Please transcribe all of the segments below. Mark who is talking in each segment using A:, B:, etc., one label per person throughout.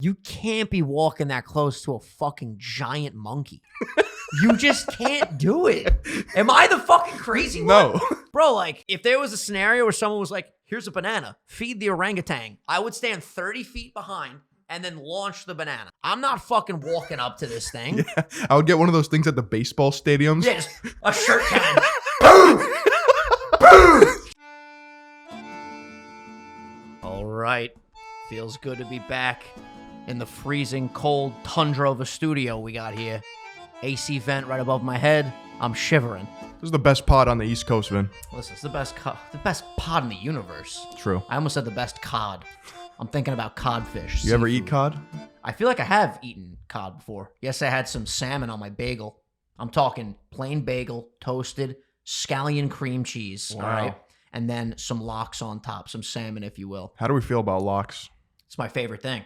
A: You can't be walking that close to a fucking giant monkey. You just can't do it. Am I the fucking crazy one?
B: No.
A: Bro, like, if there was a scenario where someone was like, here's a banana, feed the orangutan, I would stand 30 feet behind and then launch the banana. I'm not fucking walking up to this thing.
B: Yeah, I would get one of those things at the baseball stadiums.
A: Yeah, just a shirt cannon. Boom! Boom! All right. Feels good to be back in the freezing cold tundra of a studio we got here. AC vent right above my head. I'm shivering.
B: This is the best pod on the East Coast, Vin.
A: Listen, it's the best pod in the universe.
B: True.
A: I almost said the best cod. I'm thinking about codfish.
B: You ever eat cod?
A: I feel like I have eaten cod before. Yes, I had some salmon on my bagel. I'm talking plain bagel, toasted, scallion cream cheese.
B: Wow.
A: All right. And then some lox on top, some salmon, if you will.
B: How do we feel about lox?
A: It's my favorite thing.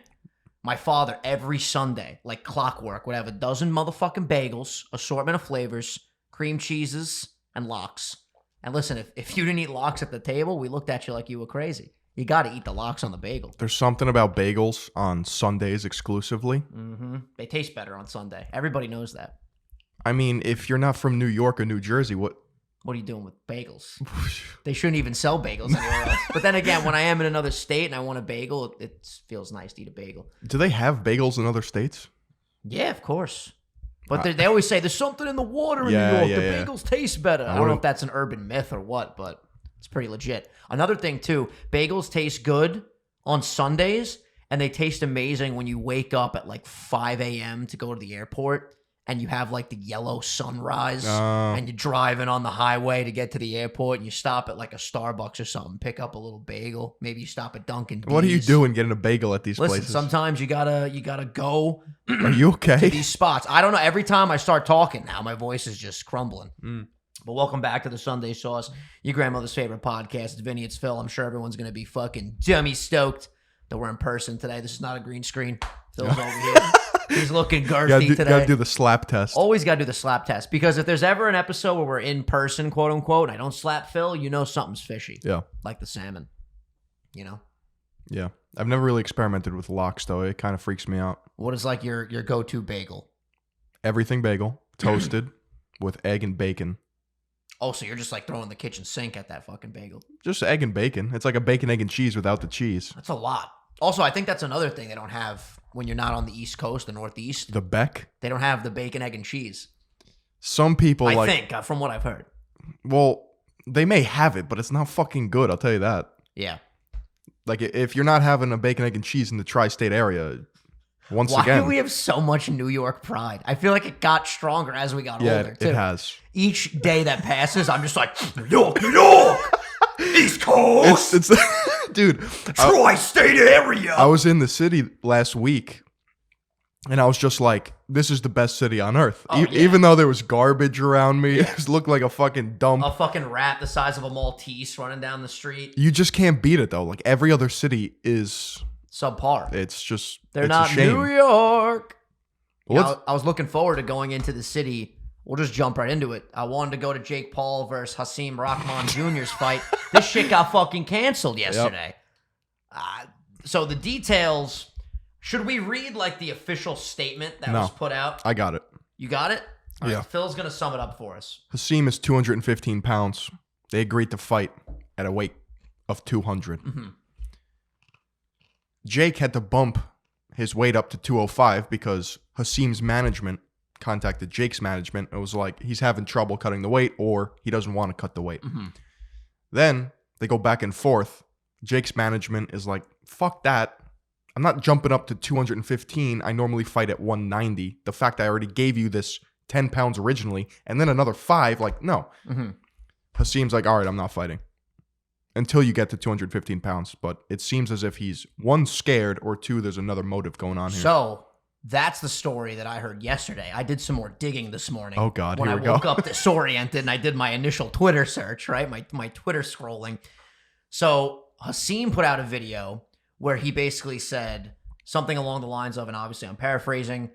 A: My father, every Sunday, like clockwork, would have a dozen motherfucking bagels, assortment of flavors, cream cheeses, and lox. And listen, if you didn't eat lox at the table, we looked at you like you were crazy. You got to eat the lox on the bagel.
B: There's something about bagels on Sundays exclusively.
A: Mm-hmm. They taste better on Sunday. Everybody knows that.
B: I mean, if you're not from New York or New Jersey, what
A: are you doing with bagels? They shouldn't even sell bagels anywhere else. But then again, when I am in another state and I want a bagel, it feels nice to eat a bagel.
B: Do they have bagels in other states?
A: Yeah, of course. But they always say there's something in the water in New York. The bagels taste better. I don't know if that's an urban myth or what, but it's pretty legit. Another thing, too, bagels taste good on Sundays, and they taste amazing when you wake up at like 5 a.m. to go to the airport. And you have like the yellow sunrise and you're driving on the highway to get to the airport and you stop at like a Starbucks or something, pick up a little bagel. Maybe you stop at Dunkin' D's.
B: What are you doing getting a bagel at these places?
A: Sometimes you gotta go
B: Are you okay?
A: to these spots. I don't know. Every time I start talking now, my voice is just crumbling. But welcome back to the Sunday Sauce, your grandmother's favorite podcast. It's Vinny, it's Phil. I'm sure everyone's going to be fucking dummy stoked that we're in person today. This is not a green screen. Phil's over here. He's looking girthy today.
B: Gotta do the slap test.
A: Always gotta do the slap test. Because if there's ever an episode where we're in person, quote unquote, and I don't slap Phil, you know something's fishy.
B: Yeah.
A: Like the salmon. You know?
B: Yeah. I've never really experimented with lox, though. It kind of freaks me out.
A: What is like your go-to bagel?
B: Everything bagel. Toasted with egg and bacon.
A: Oh, so you're just like throwing the kitchen sink at that fucking bagel.
B: Just egg and bacon. It's like a bacon, egg, and cheese without the cheese.
A: That's a lot. Also, I think that's another thing they don't have when you're not on the East Coast, the Northeast.
B: The Beck?
A: They don't have the bacon, egg, and cheese.
B: Some people
A: I think, from what I've heard.
B: Well, they may have it, but it's not fucking good. I'll tell you that.
A: Yeah.
B: Like, if you're not having a bacon, egg, and cheese in the tri-state area, Why
A: do we have so much New York pride? I feel like it got stronger as we got older, too.
B: It has.
A: Each day that passes, I'm just like, New York, New York! East Coast!
B: It's dude.
A: Tri-state area!
B: I was in the city last week, and I was just like, this is the best city on earth. Even though there was garbage around me, it just looked like a fucking dump.
A: A fucking rat the size of a Maltese running down the street.
B: You just can't beat it, though. Like, every other city is
A: subpar.
B: It's just,
A: they're
B: it's
A: not
B: a shame.
A: New York.
B: Well,
A: I was looking forward to going into the city. We'll just jump right into it. I wanted to go to Jake Paul versus Hasim Rahman Jr.'s fight. This shit got fucking canceled yesterday. Yep. So the details, should we read like the official statement that was put out?
B: I got it.
A: You got it? All
B: yeah.
A: Right, Phil's going to sum it up for us.
B: Hasim is 215 pounds. They agreed to fight at a weight of 200. Mm-hmm. Jake had to bump his weight up to 205 because Hasim's management contacted Jake's management. It was like, he's having trouble cutting the weight or he doesn't want to cut the weight. Mm-hmm. Then they go back and forth. Jake's management is like, fuck that. I'm not jumping up to 215. I normally fight at 190. The fact I already gave you this 10 pounds originally and then another 5, like, no. Mm-hmm. Hasim's like, all right, I'm not fighting until you get to 215 pounds. But it seems as if he's, 1, scared, or 2, there's another motive going on here.
A: So that's the story that I heard yesterday. I did some more digging this morning.
B: Oh, God,
A: when
B: here
A: I
B: we go.
A: woke up disoriented and I did my initial Twitter search, right? My Twitter scrolling. So Hasim put out a video where he basically said something along the lines of, and obviously I'm paraphrasing,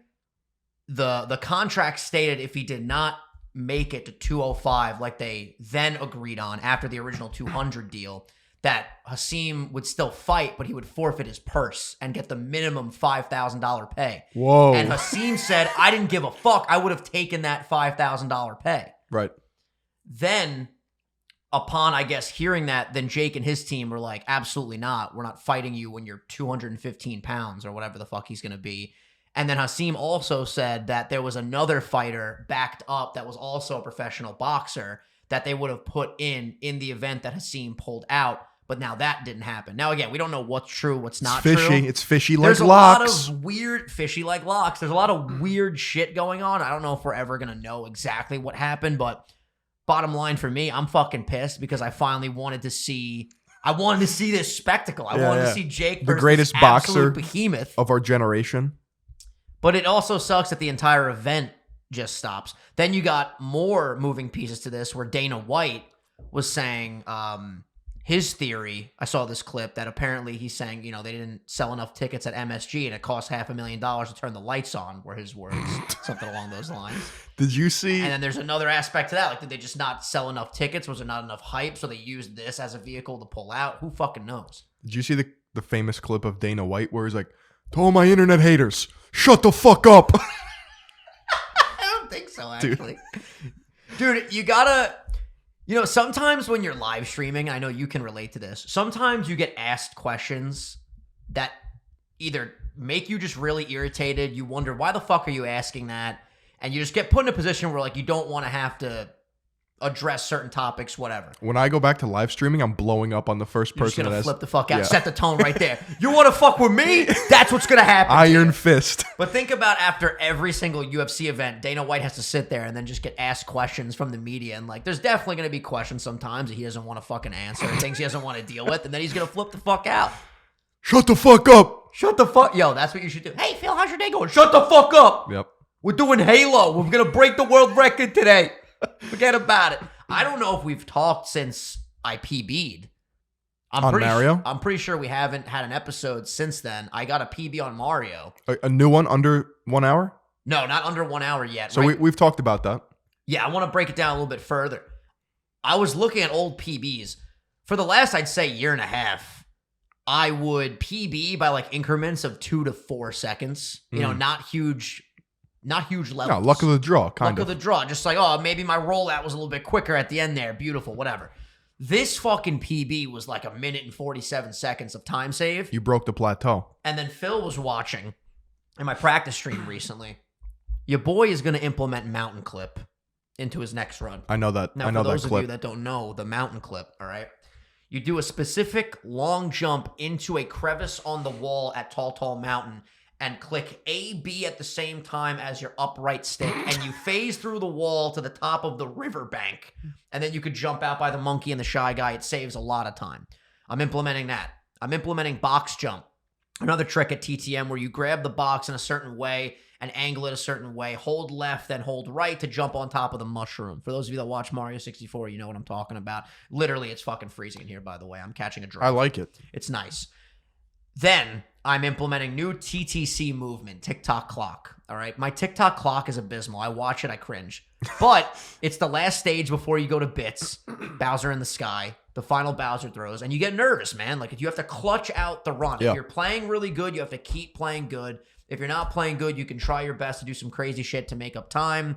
A: the contract stated if he did not make it to 205 like they then agreed on after the original 200 deal, that Hasim would still fight, but he would forfeit his purse and get the minimum $5,000 pay.
B: Whoa.
A: And Hasim said, I didn't give a fuck. I would have taken that $5,000 pay.
B: Right.
A: Then, upon, I guess, hearing that, then Jake and his team were like, absolutely not. We're not fighting you when you're 215 pounds or whatever the fuck he's going to be. And then Hasim also said that there was another fighter backed up that was also a professional boxer that they would have put in the event that Hasim pulled out. But now that didn't happen. Now, again, we don't know what's true, what's not true.
B: It's fishy like
A: There's
B: locks.
A: There's a lot of weird, fishy like locks. There's a lot of weird shit going on. I don't know if we're ever going to know exactly what happened, but bottom line for me, I'm fucking pissed because I finally wanted to see this spectacle. I wanted to see Jake versus
B: the greatest
A: this
B: boxer
A: behemoth
B: of our generation.
A: But it also sucks that the entire event just stops. Then you got more moving pieces to this where Dana White was saying his theory. I saw this clip that apparently he's saying, you know, they didn't sell enough tickets at MSG and it cost $500,000 to turn the lights on, were his words. Something along those lines.
B: Did you see?
A: And then there's another aspect to that. Like, did they just not sell enough tickets? Was there not enough hype? So they used this as a vehicle to pull out? Who fucking knows?
B: Did you see the famous clip of Dana White where he's like, to all my internet haters, shut the fuck up.
A: I don't think so, actually. Dude, you gotta... You know, sometimes when you're live streaming, I know you can relate to this, sometimes you get asked questions that either make you just really irritated, you wonder, why the fuck are you asking that? And you just get put in a position where, like, you don't want to have to address certain topics, whatever.
B: When I go back to live streaming, I'm blowing up on the first
A: You're
B: person
A: just gonna
B: that
A: flip the fuck out,
B: Yeah.
A: set the tone right there. You want to fuck with me? That's what's gonna happen.
B: Iron fist.
A: But think about after every single UFC event, Dana White has to sit there and then just get asked questions from the media. And, like, there's definitely going to be questions sometimes that he doesn't want to fucking answer, things he doesn't want to deal with, and then he's going to flip the fuck out.
B: Shut the fuck up.
A: Shut the fuck... Yo, that's what you should do. Hey, Phil, how's your day going? Shut the fuck up.
B: Yep.
A: We're doing Halo. We're going to break the world record today. Forget about it. I don't know if we've talked since I PB'd.
B: On Mario?
A: I'm pretty sure we haven't had an episode since then. I got a PB on Mario.
B: A new one under 1 hour?
A: No, not under 1 hour yet.
B: So we've talked about that.
A: Yeah, I want to break it down a little bit further. I was looking at old PBs. For the last, I'd say, year and a half, I would PB by, like, increments of 2 to 4 seconds. You know, not huge levels.
B: No, luck of the draw, kind
A: Luck of the draw. Just like, oh, maybe my rollout was a little bit quicker at the end there. Beautiful, whatever. This fucking PB was like 1 minute and 47 seconds of time save.
B: You broke the plateau.
A: And then Phil was watching in my practice stream recently. Your boy is going to implement mountain clip into his next run.
B: I know that.
A: Now,
B: I know
A: for those
B: that
A: of
B: clip.
A: you that don't know the mountain clip, all right? You do a specific long jump into a crevice on the wall at Tall Mountain and click A, B at the same time as your upright stick, and you phase through the wall to the top of the riverbank, and then you could jump out by the monkey and the shy guy. It saves a lot of time. I'm implementing that. I'm implementing box jump, another trick at TTM where you grab the box in a certain way and angle it a certain way, hold left, then hold right to jump on top of the mushroom. For those of you that watch Mario 64, you know what I'm talking about. Literally, it's fucking freezing in here, by the way. I'm catching a drop.
B: I like it.
A: It's nice. Then I'm implementing new TTC movement, TikTok clock. All right. My TikTok clock is abysmal. I watch it, I cringe. But it's the last stage before you go to bits. Bowser in the sky, the final Bowser throws, and you get nervous, man. Like, you have to clutch out the run.
B: Yeah.
A: If you're playing really good, you have to keep playing good. If you're not playing good, you can try your best to do some crazy shit to make up time.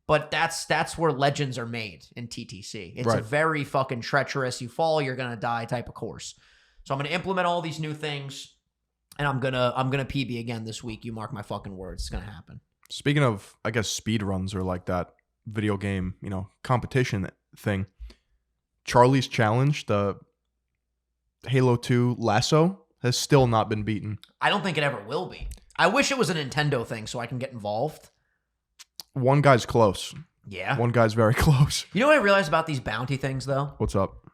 A: But that's where legends are made in TTC. It's a very fucking treacherous, you fall, you're gonna die type of course. So I'm gonna implement all these new things, and I'm gonna PB again this week. You mark my fucking words, it's gonna happen.
B: Speaking of, I guess, speed runs or like that video game, competition thing. Charlie's Challenge, the Halo 2 lasso, has still not been beaten.
A: I don't think it ever will be. I wish it was a Nintendo thing so I can get involved.
B: One guy's close.
A: Yeah.
B: One guy's very close.
A: You know what I realized about these bounty things, though?
B: What's up?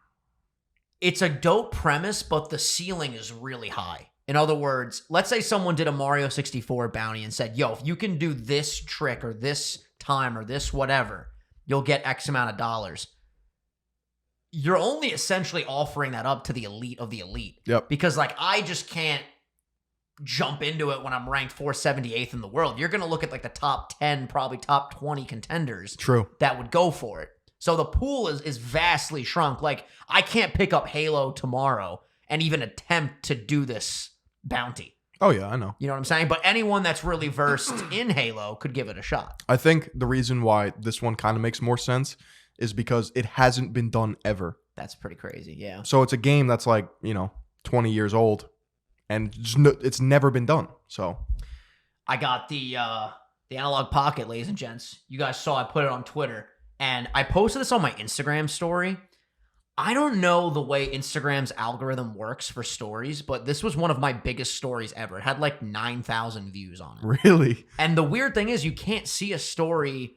A: It's a dope premise, but the ceiling is really high. In other words, let's say someone did a Mario 64 bounty and said, yo, if you can do this trick or this time or this whatever, you'll get X amount of dollars. You're only essentially offering that up to the elite of the elite.
B: Yep.
A: Because, like, I just can't jump into it when I'm ranked 478th in the world. You're going to look at, like, the top 10, probably top 20 contenders.
B: True.
A: That would go for it. So the pool is vastly shrunk. Like, I can't pick up Halo tomorrow and even attempt to do this bounty.
B: Oh, yeah, I know.
A: You know what I'm saying? But anyone that's really versed in Halo could give it a shot.
B: I think the reason why this one kind of makes more sense is because it hasn't been done ever.
A: That's pretty crazy, yeah.
B: So it's a game that's like, 20 years old, and it's never been done. So
A: I got the Analog Pocket, ladies and gents. You guys saw I put it on Twitter, and I posted this on my Instagram story. I don't know the way Instagram's algorithm works for stories, but this was one of my biggest stories ever. It had like 9,000 views on it.
B: Really?
A: And the weird thing is you can't see a story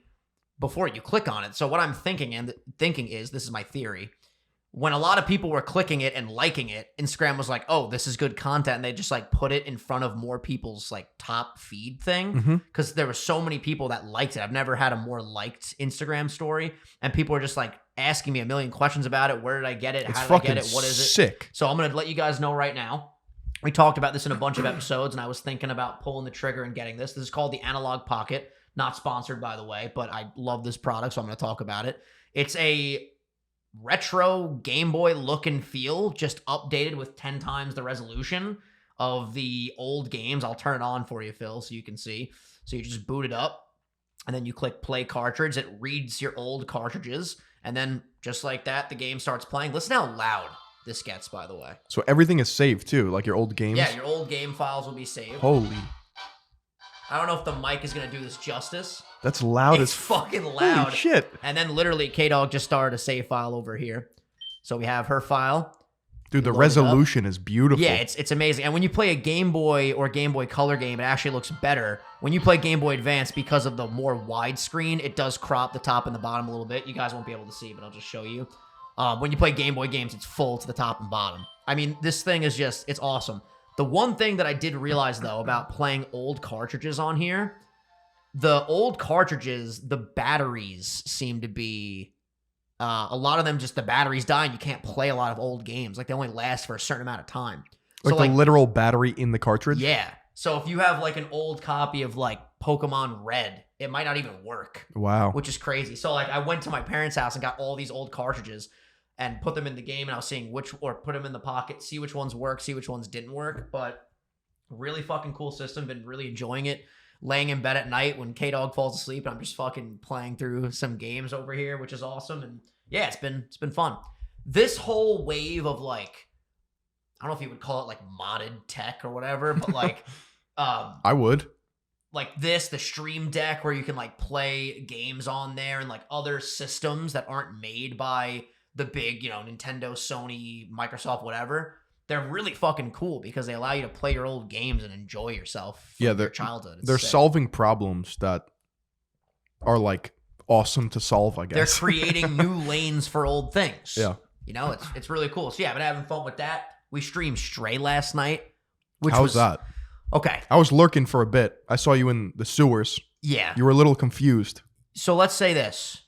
A: before you click on it. So what I'm thinking is, this is my theory, when a lot of people were clicking it and liking it, Instagram was like, oh, this is good content. And they just like put it in front of more people's like top feed thing. Because there were so many people that liked it. I've never had a more liked Instagram story. And people are just like asking me a million questions about it. Where did I get it? How did I get it? What is it?
B: Sick.
A: So I'm going to let you guys know right now. We talked about this in a bunch of episodes, and I was thinking about pulling the trigger and getting this. This is called the Analog Pocket. Not sponsored, by the way, but I love this product, so I'm going to talk about it. It's a retro Game Boy look and feel, just updated with 10 times the resolution of the old games. I'll turn it on for you, Phil, so you can see. So you just boot it up, and then you click play cartridge. It reads your old cartridges, and then just like that, the game starts playing. Listen how loud this gets, by the way.
B: So everything is saved, too, like your old games?
A: Yeah, your old game files will be saved.
B: Holy.
A: I don't know if the mic is going to do this justice.
B: That's loud
A: It's fucking loud.
B: Holy shit.
A: And then literally K-Dog just started a save file over here. So we have her file.
B: Dude, the resolution is beautiful.
A: Yeah, it's amazing. And when you play a Game Boy or Game Boy Color game, it actually looks better. When you play Game Boy Advance, because of the more widescreen, it does crop the top and the bottom a little bit. You guys won't be able to see, but I'll just show you. When you play Game Boy games, it's full to the top and bottom. I mean, this thing is just, it's awesome. The one thing that I did realize, though, about playing old cartridges on here, the old cartridges, the batteries seem to be, a lot of them just the batteries die and you can't play a lot of old games. Like, they only last for a certain amount of time.
B: Like, the literal battery in the cartridge?
A: Yeah. So if you have, like, an old copy of, like, Pokemon Red, it might not even work.
B: Wow.
A: Which is crazy. So, like, I went to my parents' house and got all these old cartridges and put them in the game, and I was seeing put them in the pocket, see which ones work, see which ones didn't work. But really fucking cool system. Been really enjoying it. Laying in bed at night when K-Dog falls asleep, and I'm just fucking playing through some games over here, which is awesome. And yeah, it's been fun. This whole wave of, like, I don't know if you would call it like modded tech or whatever, but like
B: I would.
A: Like this, the Stream Deck, where you can like play games on there, and like other systems that aren't made by the big, Nintendo, Sony, Microsoft, whatever. They're really fucking cool because they allow you to play your old games and enjoy yourself from your childhood.
B: They're solving problems that are like awesome to solve, I guess.
A: They're creating new lanes for old things.
B: Yeah.
A: It's really cool. So yeah, I've been having fun with that. We streamed Stray last night.
B: How was that?
A: Okay.
B: I was lurking for a bit. I saw you in the sewers.
A: Yeah.
B: You were a little confused.
A: So let's say this.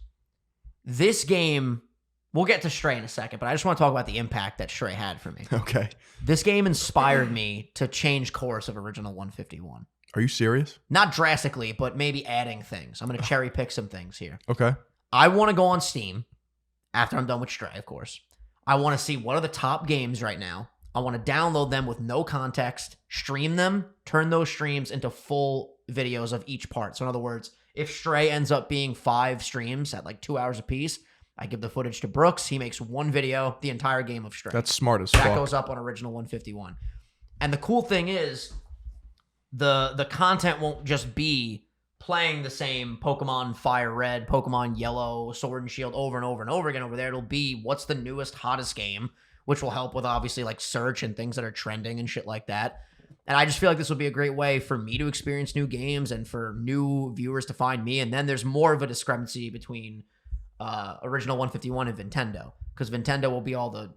A: This game, we'll get to Stray in a second, but I just want to talk about the impact that Stray had for me.
B: Okay.
A: This game inspired me to change course of Original 151.
B: Are you serious?
A: Not drastically, but maybe adding things. I'm going to cherry pick some things here.
B: Okay.
A: I want to go on Steam, after I'm done with Stray, of course. I want to see what are the top games right now. I want to download them with no context, stream them, turn those streams into full videos of each part. So in other words, if Stray ends up being 5 streams at like 2 hours apiece, I give the footage to Brooks. He makes one video, the entire game of Stray.
B: That's smart as fuck.
A: That goes up on Original 151. And the cool thing is, the content won't just be playing the same Pokemon Fire Red, Pokemon Yellow, Sword and Shield over and over and over again over there. It'll be what's the newest, hottest game, which will help with obviously like search and things that are trending and shit like that. And I just feel like this will be a great way for me to experience new games and for new viewers to find me. And then there's more of a discrepancy between Original 151 and Nintendo, because Nintendo will be all the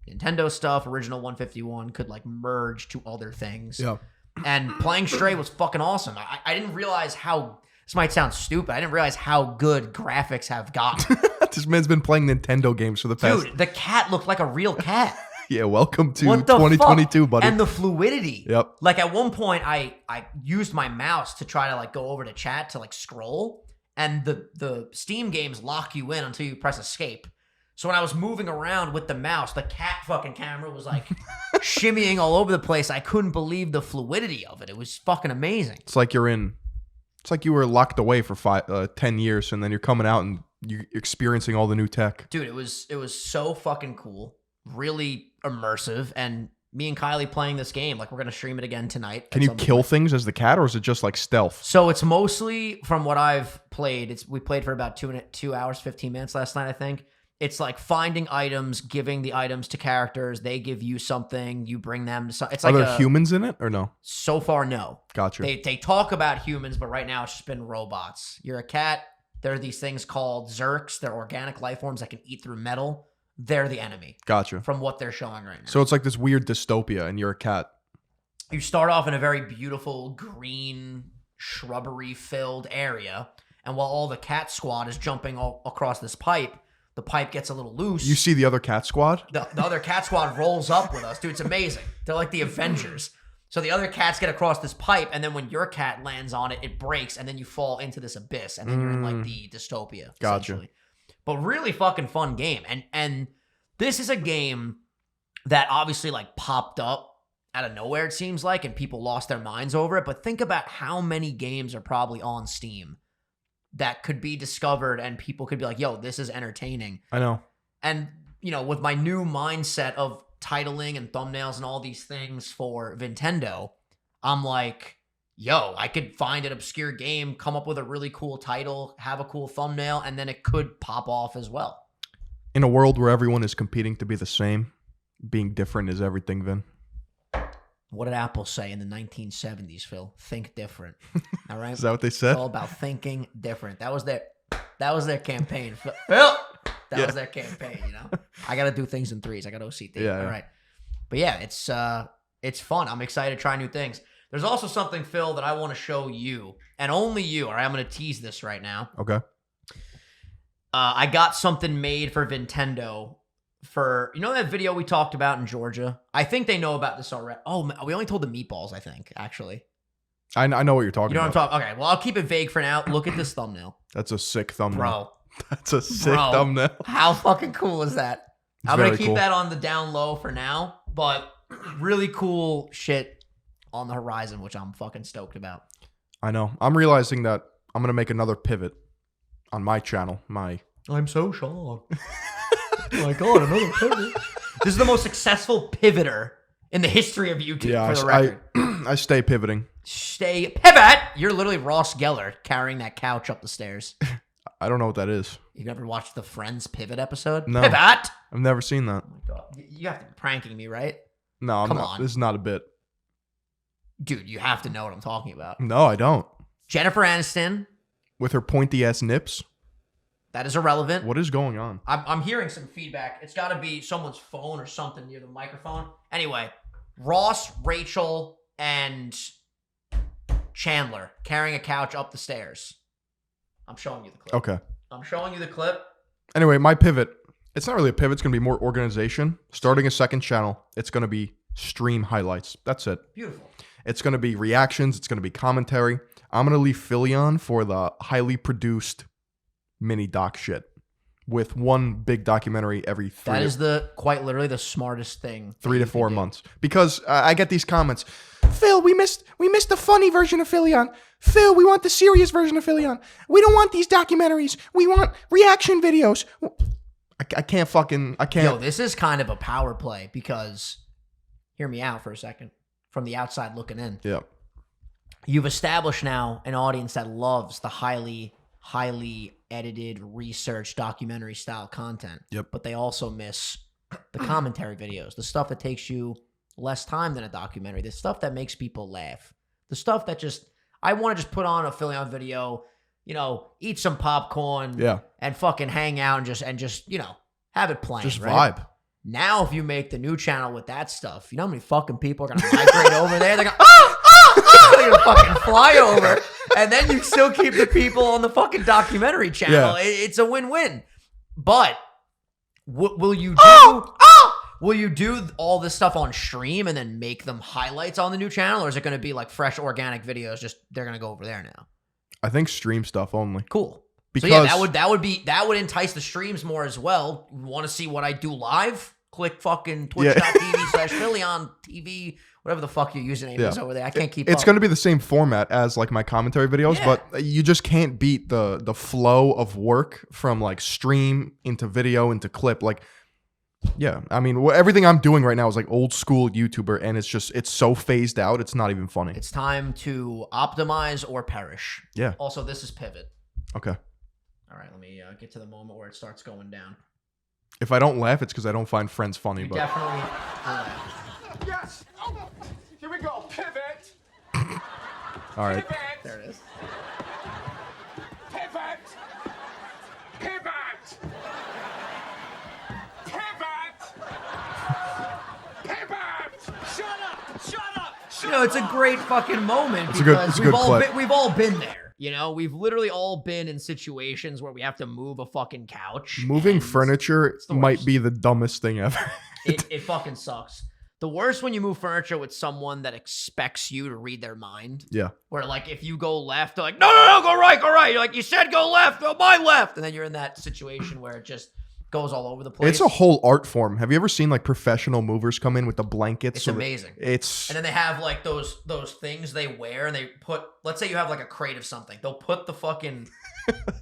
A: Nintendo stuff. Original 151 could like merge to other things.
B: Yeah.
A: And playing Stray was fucking awesome. I didn't realize how, this might sound stupid, I didn't realize how good graphics have gotten.
B: This man's been playing Nintendo games for the past...
A: Dude, the cat looked like a real cat.
B: Yeah, welcome to
A: What the
B: 2022,
A: fuck?
B: buddy.
A: And the fluidity.
B: Yep.
A: Like at one point, I used my mouse to try to like go over to chat to like scroll, and the Steam games lock you in until you press escape. So when I was moving around with the mouse, the cat fucking camera was like shimmying all over the place. I couldn't believe the fluidity of it. It was fucking amazing.
B: It's like you were locked away for 10 years, and then you're coming out and you're experiencing all the new tech.
A: Dude, it was so fucking cool. Really immersive. And me and Kylie playing this game, like we're going to stream it again tonight.
B: Can you kill things as the cat, or is it just like stealth?
A: So it's mostly, from what I've played, we played for about 2 hours, 15 minutes last night, I think. It's like finding items, giving the items to characters. They give you something, you bring them to something.
B: Are there humans in it or no?
A: So far, no.
B: Gotcha.
A: They talk about humans, but right now it's just been robots. You're a cat. There are these things called Zerks. They're organic life forms that can eat through metal. They're the enemy.
B: Gotcha.
A: From what they're showing right now.
B: So it's like this weird dystopia, and you're a cat.
A: You start off in a very beautiful green, shrubbery-filled area, and while all the cat squad is jumping all across this pipe, the pipe gets a little loose.
B: You see the other cat squad?
A: The other cat squad rolls up with us. Dude, it's amazing. They're like the Avengers. So the other cats get across this pipe, and then when your cat lands on it, it breaks, and then you fall into this abyss, and then you're in like the dystopia.
B: Gotcha.
A: But really fucking fun game. And this is a game that obviously like popped up out of nowhere, it seems like, and people lost their minds over it. But think about how many games are probably on Steam that could be discovered and people could be like, yo, this is entertaining.
B: I know.
A: And, you know, with my new mindset of titling and thumbnails and all these things for Nintendo, I'm like, yo, I could find an obscure game, come up with a really cool title, have a cool thumbnail, and then it could pop off as well.
B: In a world where everyone is competing to be the same, being different is everything, Vin.
A: What did Apple say in the 1970s, Phil? Think different. All right?
B: Is that what they said?
A: It's all about thinking different. That was their campaign. Phil, that was their campaign, you know? I got to do things in threes. I got OCD.
B: Yeah,
A: all right. But yeah, it's fun. I'm excited to try new things. There's also something, Phil, that I want to show you, and only you. All right, I'm going to tease this right now.
B: Okay.
A: I got something made for Nintendo for, you know that video we talked about in Georgia? I think they know about this already. Oh, we only told the meatballs, I think, actually.
B: I know what you're talking about.
A: You know what I'm talking? Okay, well, I'll keep it vague for now. Look at this thumbnail.
B: That's a sick thumbnail.
A: Bro.
B: That's a sick thumbnail.
A: How fucking cool is that? I'm going to keep that on the down low for now, but really cool shit on the horizon, which I'm fucking stoked about.
B: I know. I'm realizing that I'm going to make another pivot on my channel.
A: I'm so shocked. Oh my God, another pivot. This is the most successful pivoter in the history of YouTube, for the record.
B: I stay pivoting.
A: Stay pivot! You're literally Ross Geller carrying that couch up the stairs.
B: I don't know what that is.
A: You never watched the Friends Pivot episode?
B: No.
A: Pivot!
B: I've never seen that.
A: Oh my God. You have to be pranking me, right?
B: No, I'm
A: Come
B: not.
A: on.
B: This is not a bit.
A: Dude, you have to know what I'm talking about.
B: No, I don't.
A: Jennifer Aniston.
B: With her pointy ass nips.
A: That is irrelevant.
B: What is going on?
A: I'm hearing some feedback. It's got to be someone's phone or something near the microphone. Anyway, Ross, Rachel, and Chandler carrying a couch up the stairs. I'm showing you the clip.
B: Okay.
A: I'm showing you the clip.
B: Anyway, my pivot. It's not really a pivot. It's going to be more organization. Starting a second channel. It's going to be stream highlights. That's it.
A: Beautiful.
B: It's going to be reactions. It's going to be commentary. I'm going to leave Philly on for the highly produced mini doc shit with one big documentary every three.
A: That is quite literally the smartest thing.
B: 3 to 4 months. Because I get these comments. Phil, we missed the funny version of Philly. Phil, we want the serious version of Philly. We don't want these documentaries. We want reaction videos. I can't.
A: Yo, this is kind of a power play because, hear me out for a second, from the outside looking in.
B: Yeah.
A: You've established now an audience that loves the highly edited, researched, documentary style content.
B: Yep.
A: But they also miss the commentary videos, the stuff that takes you less time than a documentary, the stuff that makes people laugh, the stuff that I want to just put on a Philly video, you know, eat some popcorn, and fucking hang out and just you know, have it playing.
B: Just
A: right?
B: vibe.
A: Now, if you make the new channel with that stuff, you know how many fucking people are gonna migrate over there? They're gonna they're gonna fucking fly over, and then you still keep the people on the fucking documentary channel.
B: Yeah.
A: It's a win-win. But will you do all this stuff on stream and then make them highlights on the new channel, or is it going to be like fresh organic videos? Just they're going to go over there now.
B: I think stream stuff only.
A: Cool.
B: Because
A: so yeah, that would entice the streams more as well. You want to see what I do live? Click fucking twitch.tv/Philly on TV, whatever the fuck your username is over there. I can't keep up.
B: It's going to be the same format as like my commentary videos, but you just can't beat the flow of work from like stream into video into clip. Like, yeah, I mean, everything I'm doing right now is like old school YouTuber, and it's so phased out. It's not even funny.
A: It's time to optimize or perish.
B: Yeah.
A: Also, this is pivot.
B: Okay.
A: All right, let me get to the moment where it starts going down.
B: If I don't laugh, it's because I don't find friends funny. But
A: Definitely.
C: Yes. Here we go. Pivot.
B: all right.
C: Pivot.
A: There it is.
C: Pivot. Pivot. Pivot. Pivot. Shut up. Shut up.
A: You know, it's a great fucking moment
B: It's a
A: because
B: good clip.
A: we've all been there. You know, we've literally all been in situations where we have to move a fucking couch.
B: Moving furniture might be the dumbest thing ever.
A: It fucking sucks. The worst when you move furniture with someone that expects you to read their mind.
B: Yeah.
A: Where like if you go left, they're like, no, go right, go right. You're like, you said go left, go my left. And then you're in that situation where it just goes all over the place.
B: It's a whole art form. Have you ever seen like professional movers come in with the blankets?
A: It's amazing.
B: And
A: then they have like those things they wear, and they put, let's say you have like a crate of something. They'll put the fucking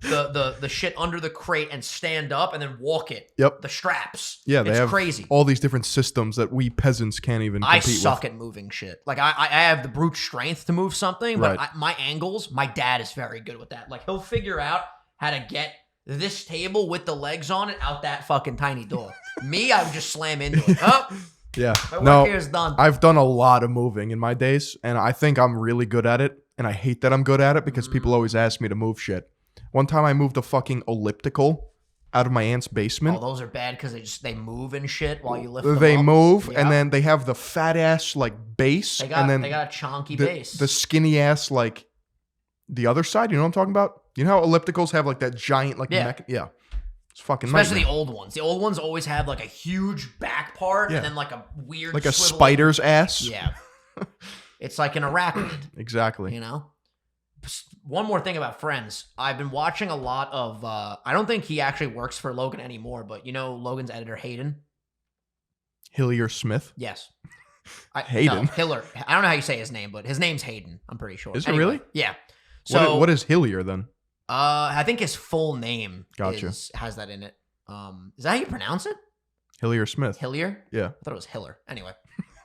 A: the shit under the crate and stand up and then walk it.
B: Yep.
A: The straps.
B: Yeah, they have
A: crazy.
B: All these different systems that we peasants can't even compete with.
A: I suck at moving shit. Like I have the brute strength to move something, but my angles, my dad is very good with that. Like he'll figure out how to get this table with the legs on it out that fucking tiny door. Me, I would just slam into it. Oh,
B: yeah.
A: my work here is done.
B: I've done a lot of moving in my days, and I think I'm really good at it. And I hate that I'm good at it because people always ask me to move shit. One time I moved a fucking elliptical out of my aunt's basement.
A: Oh, those are bad because they move and shit while you lift them
B: They
A: up.
B: move,
A: Yeah.
B: and then they have the fat ass like base, and then
A: they got a chonky base.
B: the skinny ass like the other side. You know what I'm talking about? You know how ellipticals have like that giant like yeah. It's fucking
A: especially
B: nightmare.
A: the old ones. The old ones always have like a huge back part and then like a weird
B: like a
A: swivel.
B: spider's ass.
A: Yeah. It's like an arachnid.
B: Exactly.
A: You know? One more thing about Friends. I've been watching a lot of I don't think he actually works for Logan anymore, but you know Logan's editor Hayden?
B: Hillier Smith.
A: Yes.
B: Hayden?
A: No, Hiller. I don't know how you say his name, but his name's Hayden, I'm pretty sure.
B: Is it really?
A: Yeah. So
B: what is Hillier then?
A: I think his full name has that in it. Is that how you pronounce it?
B: Hillier Smith.
A: Hillier?
B: Yeah.
A: I thought it was Hiller. Anyway,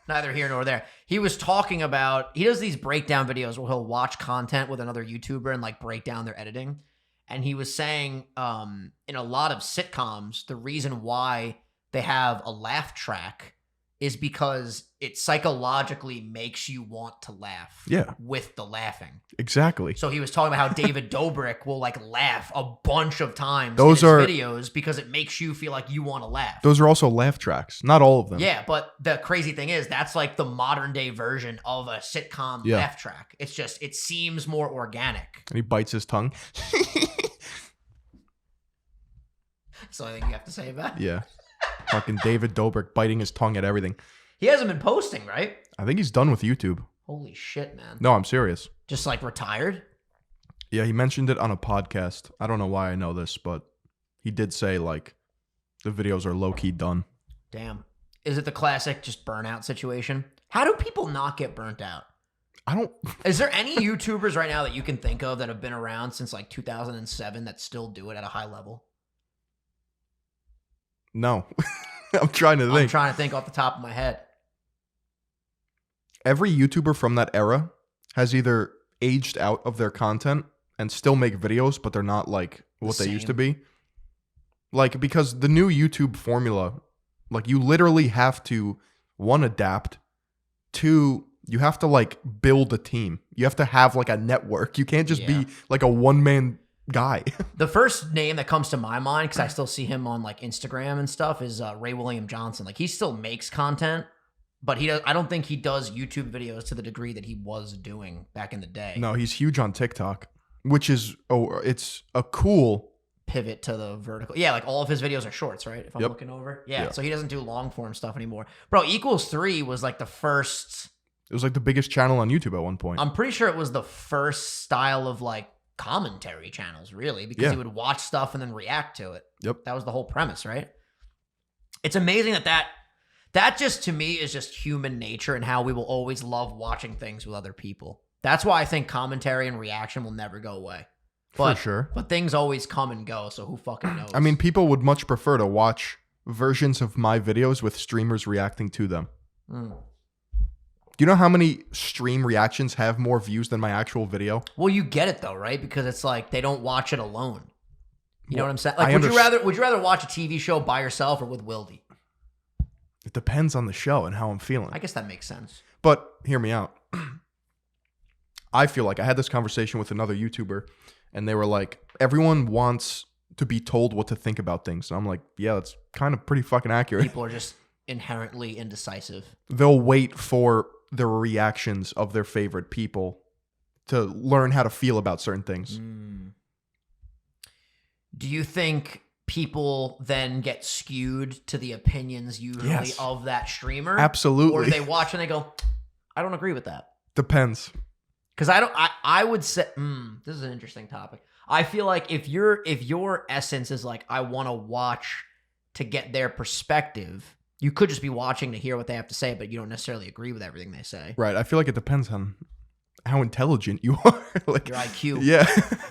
A: neither here nor there. He was talking about, he does these breakdown videos where he'll watch content with another YouTuber and like break down their editing. And he was saying in a lot of sitcoms, the reason why they have a laugh track is because it psychologically makes you want to laugh with the laughing.
B: Exactly.
A: So he was talking about how David Dobrik will like laugh a bunch of times
B: in his
A: videos because it makes you feel like you want to laugh.
B: Those are also laugh tracks. Not all of them.
A: Yeah, but the crazy thing is that's like the modern day version of a sitcom laugh track. It's just, it seems more organic.
B: And he bites his tongue.
A: So I think you have to say that.
B: Yeah. Fucking David Dobrik biting his tongue at everything.
A: He hasn't been posting, right?
B: I think he's done with YouTube.
A: Holy shit, man.
B: No, I'm serious.
A: Just like retired?
B: Yeah, he mentioned it on a podcast. I don't know why I know this, but he did say like the videos are low-key done.
A: Damn. Is it the classic just burnout situation? How do people not get burnt out? Is there any YouTubers right now that you can think of that have been around since like 2007 that still do it at a high level?
B: No. I'm trying to think.
A: I'm trying to think off the top of my head.
B: Every YouTuber from that era has either aged out of their content and still make videos, but they're not like what they used to be. Like, because the new YouTube formula, like you literally have to, one, adapt, two, you have to like build a team. You have to have like a network. You can't just be like a one-man guy.
A: The first name that comes to my mind, because I still see him on like Instagram and stuff, is Ray William Johnson. Like he still makes content, but I don't think he does YouTube videos to the degree that he was doing back in the day.
B: No, he's huge on TikTok, which is it's a cool
A: pivot to the vertical. Yeah, like all of his videos are shorts, right? If I'm looking over. Yeah, so he doesn't do long form stuff anymore. Bro, Equals 3 was like the first.
B: It was like the biggest channel on YouTube at one point.
A: I'm pretty sure it was the first style of like commentary channels, really, because he would watch stuff and then react to it.
B: Yep.
A: That was the whole premise, right? It's amazing that just, to me, is just human nature and how we will always love watching things with other people. That's why I think commentary and reaction will never go away. But,
B: For sure.
A: But things always come and go, so who fucking knows?
B: I mean, people would much prefer to watch versions of my videos with streamers reacting to them. Do you know how many stream reactions have more views than my actual video?
A: Well, you get it though, right? Because it's like they don't watch it alone. You know what I'm saying?
B: I
A: Like, would you rather watch a TV show by yourself or with Wildy?
B: It depends on the show and how I'm feeling.
A: I guess that makes sense.
B: But hear me out. I feel like I had this conversation with another YouTuber, and they were like, everyone wants to be told what to think about things. And I'm like, yeah, that's kind of pretty fucking accurate.
A: People are just inherently indecisive.
B: They'll wait for the reactions of their favorite people to learn how to feel about certain things.
A: Do you think people then get skewed to the opinions usually of that streamer?
B: Absolutely.
A: Or do they watch and they go, I don't agree with that?
B: Depends.
A: Because I would say, this is an interesting topic. I feel like if your essence is like, I want to watch to get their perspective, you could just be watching to hear what they have to say, but you don't necessarily agree with everything they say.
B: Right. I feel like it depends on how intelligent you are. Like
A: your IQ.
B: Yeah.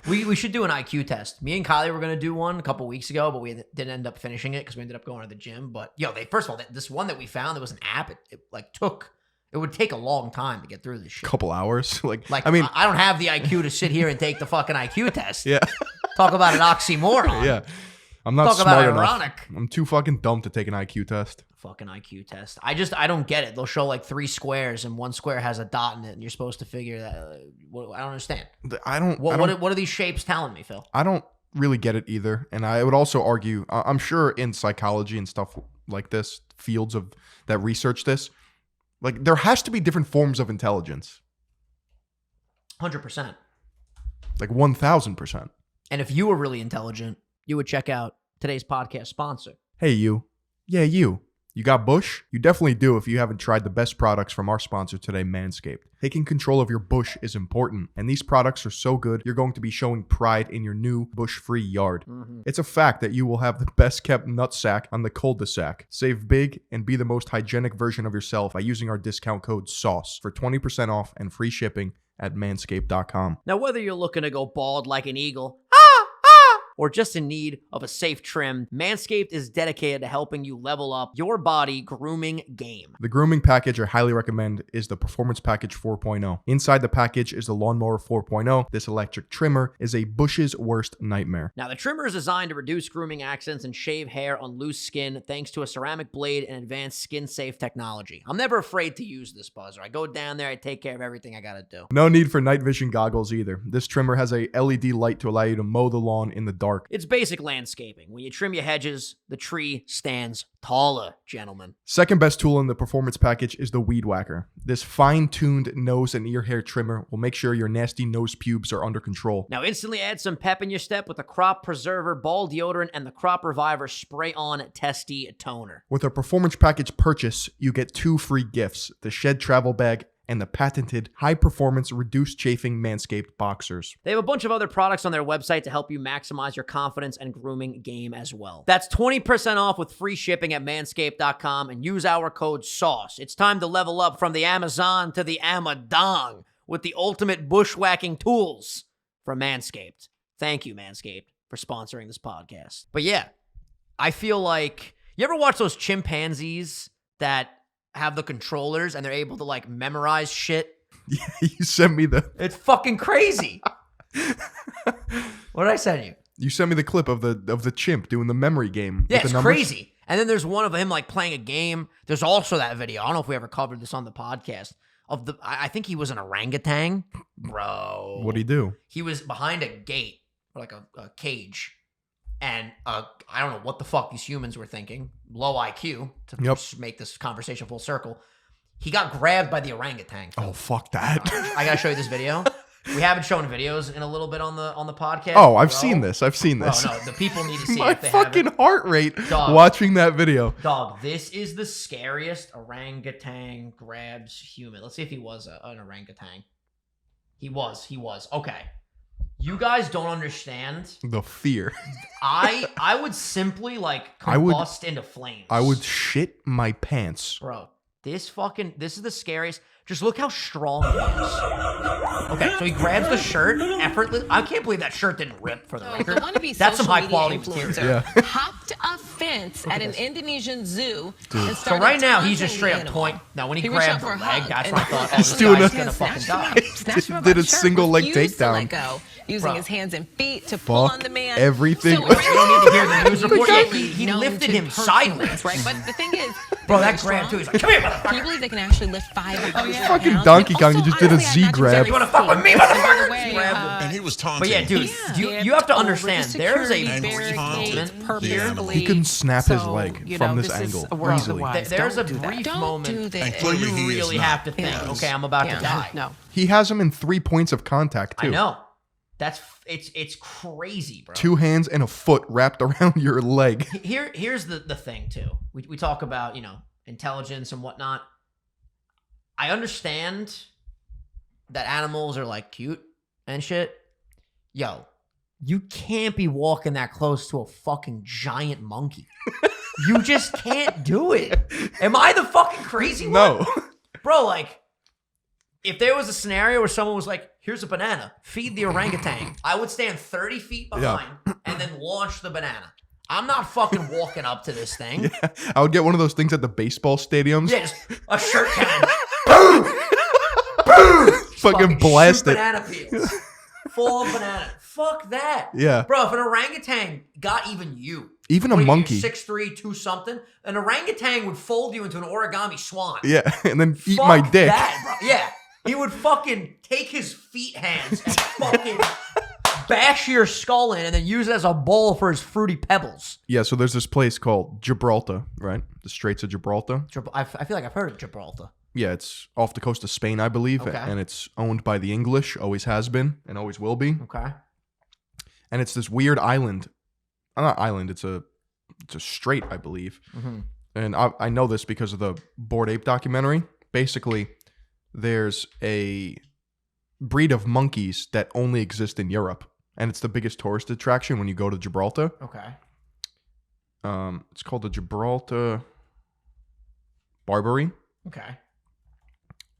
A: we should do an IQ test. Me and Kylie were going to do one a couple weeks ago, but we didn't end up finishing it because we ended up going to the gym. But first of all, this one that we found, there was an app. It would take a long time to get through this shit.
B: Couple hours. Like
A: I mean, I don't have the IQ to sit here and take the fucking IQ test.
B: Yeah.
A: Talk about an oxymoron.
B: Yeah. I'm not
A: Talk
B: smart
A: about
B: enough.
A: ironic.
B: I'm too fucking dumb to take an IQ test.
A: Fucking IQ test. I don't get it. They'll show like 3 squares and one square has a dot in it, and you're supposed to figure that. I don't understand. What are these shapes telling me, Phil?
B: I don't really get it either. And I would also argue, I'm sure in psychology and stuff like this, fields of that research this, like there has to be different forms of intelligence.
A: 100%.
B: Like 1,000%.
A: And if you were really intelligent, you would check out today's podcast sponsor.
B: Hey, you. Yeah, you. You got bush? You definitely do if you haven't tried the best products from our sponsor today, Manscaped. Taking control of your bush is important, and these products are so good, you're going to be showing pride in your new bush-free yard. It's a fact that you will have the best-kept nutsack on the cul-de-sac. Save big and be the most hygienic version of yourself by using our discount code SAUCE for 20% off and free shipping at manscaped.com.
A: Now, whether you're looking to go bald like an eagle, or just in need of a safe trim, Manscaped is dedicated to helping you level up your body grooming game.
B: The grooming package I highly recommend is the Performance Package 4.0. Inside the package is the Lawnmower 4.0. This electric trimmer is a bush's worst nightmare.
A: Now, the trimmer is designed to reduce grooming accidents and shave hair on loose skin thanks to a ceramic blade and advanced skin-safe technology. I'm never afraid to use this buzzer. I go down there, I take care of everything I gotta do.
B: No need for night vision goggles either. This trimmer has a LED light to allow you to mow the lawn in the dark.
A: It's basic landscaping. When you trim your hedges, the tree stands taller, gentlemen.
B: Second best tool in the Performance Package is the Weed Whacker. This fine-tuned nose and ear hair trimmer will make sure your nasty nose pubes are under control.
A: Now instantly add some pep in your step with the Crop Preserver Ball Deodorant and the Crop Reviver Spray-On Testy Toner.
B: With a Performance Package purchase, you get 2 free gifts, the Shed Travel Bag and the patented high-performance reduced chafing Manscaped boxers.
A: They have a bunch of other products on their website to help you maximize your confidence and grooming game as well. That's 20% off with free shipping at manscaped.com and use our code SAUCE. It's time to level up from the Amazon to the Amadong with the ultimate bushwhacking tools from Manscaped. Thank you, Manscaped, for sponsoring this podcast. But yeah, I feel like, you ever watch those chimpanzees that have the controllers and they're able to like memorize shit?
B: Yeah, you sent me
A: It's fucking crazy. What did I send you?
B: You sent me the clip of the chimp doing the memory game.
A: Yeah,
B: with
A: it's
B: the numbers.
A: crazy. And then there's one of him like playing a game. There's also that video. I don't know if we ever covered this on the podcast. I think he was an orangutan. Bro.
B: What'd he do?
A: He was behind a gate or like a cage. And I don't know what the fuck these humans were thinking. Low IQ to make this conversation full circle. He got grabbed by the orangutan.
B: Oh, fuck that.
A: I gotta show you this video. We haven't shown videos in a little bit on the podcast.
B: Oh, I've seen this. I've seen this.
A: Oh, no, the people need to see
B: My
A: it. They
B: fucking
A: haven't.
B: heart rate
A: Dog.
B: watching that video.
A: Dog, this is the scariest orangutan grabs human. Let's see if he was an orangutan. He was. Okay. You guys don't understand.
B: The fear.
A: I would simply like
B: I would-
A: combust into flames.
B: I would shit my pants.
A: Bro, this is the scariest. Just look how strong he is. Okay, so he grabs the shirt effortless. I can't believe that shirt didn't rip for the
D: So
A: record.
D: the wannabe
A: That's some
D: social
A: high
D: media
A: quality material.
D: influencer
B: Yeah.
D: hopped a fence at an Indonesian zoo and
A: So
D: started
A: right now he's
D: taunting
A: just
D: the
A: straight up
D: animal.
A: point. Now when he
D: reached
A: grabbed
D: out
A: the
D: for a
A: leg,
D: hug
A: that's
D: and
A: when I thought, oh,
D: He's
A: this
B: doing
A: guy's
B: a-
A: gonna fucking die.
B: Did a single leg
D: refused to
B: takedown.
D: let go, using
A: Bro.
D: his hands and feet to pull
B: Fuck
D: on the man.
B: everything.
D: So
A: You don't need to hear the news report. Yeah,
D: immediately
A: he
D: known
A: lifted
D: to
A: him
D: hurt
A: sideways.
D: humans, right? But the thing is,
A: Bro,
D: they're
A: that
D: strong.
A: grab too. He's like, come here,
D: Can you
A: motherfucker.
D: believe they can actually lift 500
B: Fucking
D: pounds?
B: Donkey Kong, he
D: Also,
B: just did a
D: honestly,
B: Z
D: I'm not
B: grab.
D: very
A: You wanna fuck with me,
D: safe. And by
A: motherfucker?
D: the way,
A: Grab him.
E: And he was taunting.
A: But yeah, dude,
D: Yeah.
A: you have to
D: Over the
A: understand there's a
D: security
E: brief
D: barricades
E: moment.
D: purposefully.
B: He couldn't snap his
F: So,
B: leg
F: you
B: from
F: know,
B: this
F: this is
B: angle
F: a world
B: easily.
F: otherwise.
A: there's a
F: Don't do that.
A: brief
D: Don't
A: moment
D: do this.
E: And
A: where
E: clearly
A: you
E: he is
A: really
E: not.
A: have to think,
D: Yeah.
A: okay, I'm about to
F: Yeah.
A: die.
F: No.
B: He has him in 3 points of contact too.
A: I know. It's crazy, bro.
B: 2 hands and a foot wrapped around your leg.
A: Here's the thing too. We talk about, intelligence and whatnot. I understand that animals are like cute and shit. Yo, you can't be walking that close to a fucking giant monkey. You just can't do it. Am I the fucking crazy one?
B: No.
A: Bro, like, if there was a scenario where someone was like, here's a banana, feed the orangutan, I would stand 30 feet behind and then launch the banana. I'm not fucking walking up to this thing.
B: Yeah, I would get one of those things at the baseball stadiums.
A: Yeah, just a shirt cannon. Boom! Boom!
B: Fucking blast
A: shoot
B: it.
A: banana peels. Full on banana. Fuck that.
B: Yeah.
A: Bro, if an orangutan got even you.
B: Even a
A: what are you,
B: monkey.
A: 6'3", 2 something. An orangutan would fold you into an origami swan.
B: Yeah, and then eat
A: Fuck
B: my dick.
A: that, bro. Yeah. He would fucking take his feet hands and fucking bash your skull in and then use it as a bowl for his fruity pebbles.
B: Yeah, so there's this place called Gibraltar, right? The Straits of Gibraltar.
A: I feel like I've heard of Gibraltar.
B: Yeah, it's off the coast of Spain, I believe,
A: Okay.
B: and it's owned by the English, always has been, and always will be.
A: Okay.
B: And it's this weird island. Not island, it's a strait, I believe.
A: Mm-hmm.
B: And I know this because of the Bored Ape documentary. Basically, there's a breed of monkeys that only exist in Europe, and it's the biggest tourist attraction when you go to Gibraltar.
A: Okay.
B: It's called the Gibraltar Barbary,
A: Okay.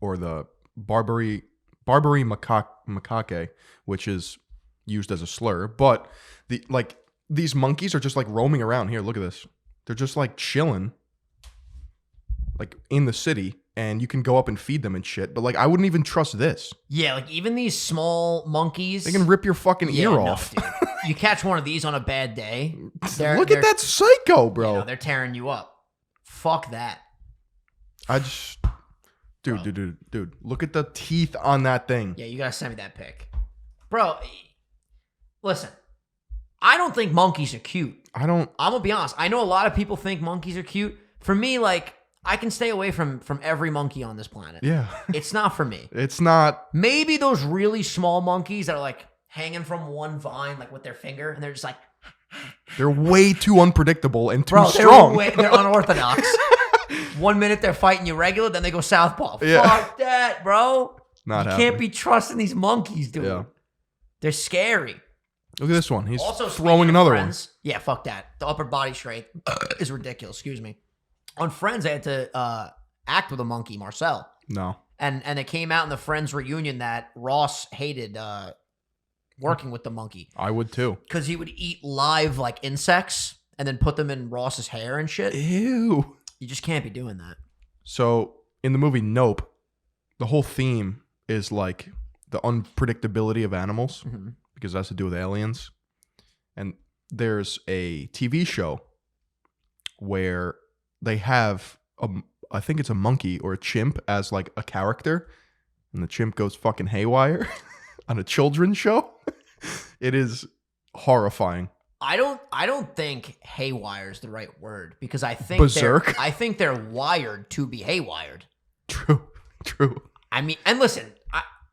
B: or the Barbary macaque, which is used as a slur. But these monkeys are just like roaming around here. Look at this. They're just like chilling, like in the city, and you can go up and feed them and shit. But like, I wouldn't even trust this.
A: Yeah, like even these small monkeys.
B: They can rip your fucking ear
A: no,
B: off.
A: dude. You catch one of these on a bad day.
B: Look at that psycho, bro.
A: They're tearing you up. Fuck that.
B: I just, dude, look at the teeth on that thing.
A: Yeah, you gotta send me that pic. Bro, listen. I don't think monkeys are cute.
B: I don't.
A: I'm gonna be honest. I know a lot of people think monkeys are cute. For me, like, I can stay away from every monkey on this planet.
B: Yeah,
A: It's not for me.
B: it's not.
A: Maybe those really small monkeys that are like hanging from one vine, like with their finger, and they're just like,
B: They're way too unpredictable and too
A: bro,
B: strong.
A: they're unorthodox. 1 minute they're fighting you regular, then they go southpaw.
B: Yeah.
A: Fuck that, bro.
B: Not
A: You
B: happening.
A: can't be trusting these monkeys, dude.
B: Yeah.
A: They're scary.
B: Look at this one. He's
A: Also,
B: throwing
A: speaking of
B: another
A: Friends, Yeah, fuck that. The upper body strength is ridiculous. Excuse me. On Friends, I had to act with a monkey, Marcel.
B: one. No.
A: And it came out in the Friends reunion that Ross hated working with the monkey
B: I would too.
A: because he would eat live like insects and then put them in Ross's hair and shit.
B: Ew.
A: You just can't be doing that.
B: So in the movie Nope, the whole theme is like the unpredictability of animals
A: Mm-hmm.
B: because it has to do with aliens. And there's a TV show where they have I think it's a monkey or a chimp as like a character, and the chimp goes fucking haywire on a children's show. It is horrifying.
A: I don't think haywire is the right word because I think
B: Berserk?
A: I think they're wired to be haywired.
B: True.
A: I mean, and listen,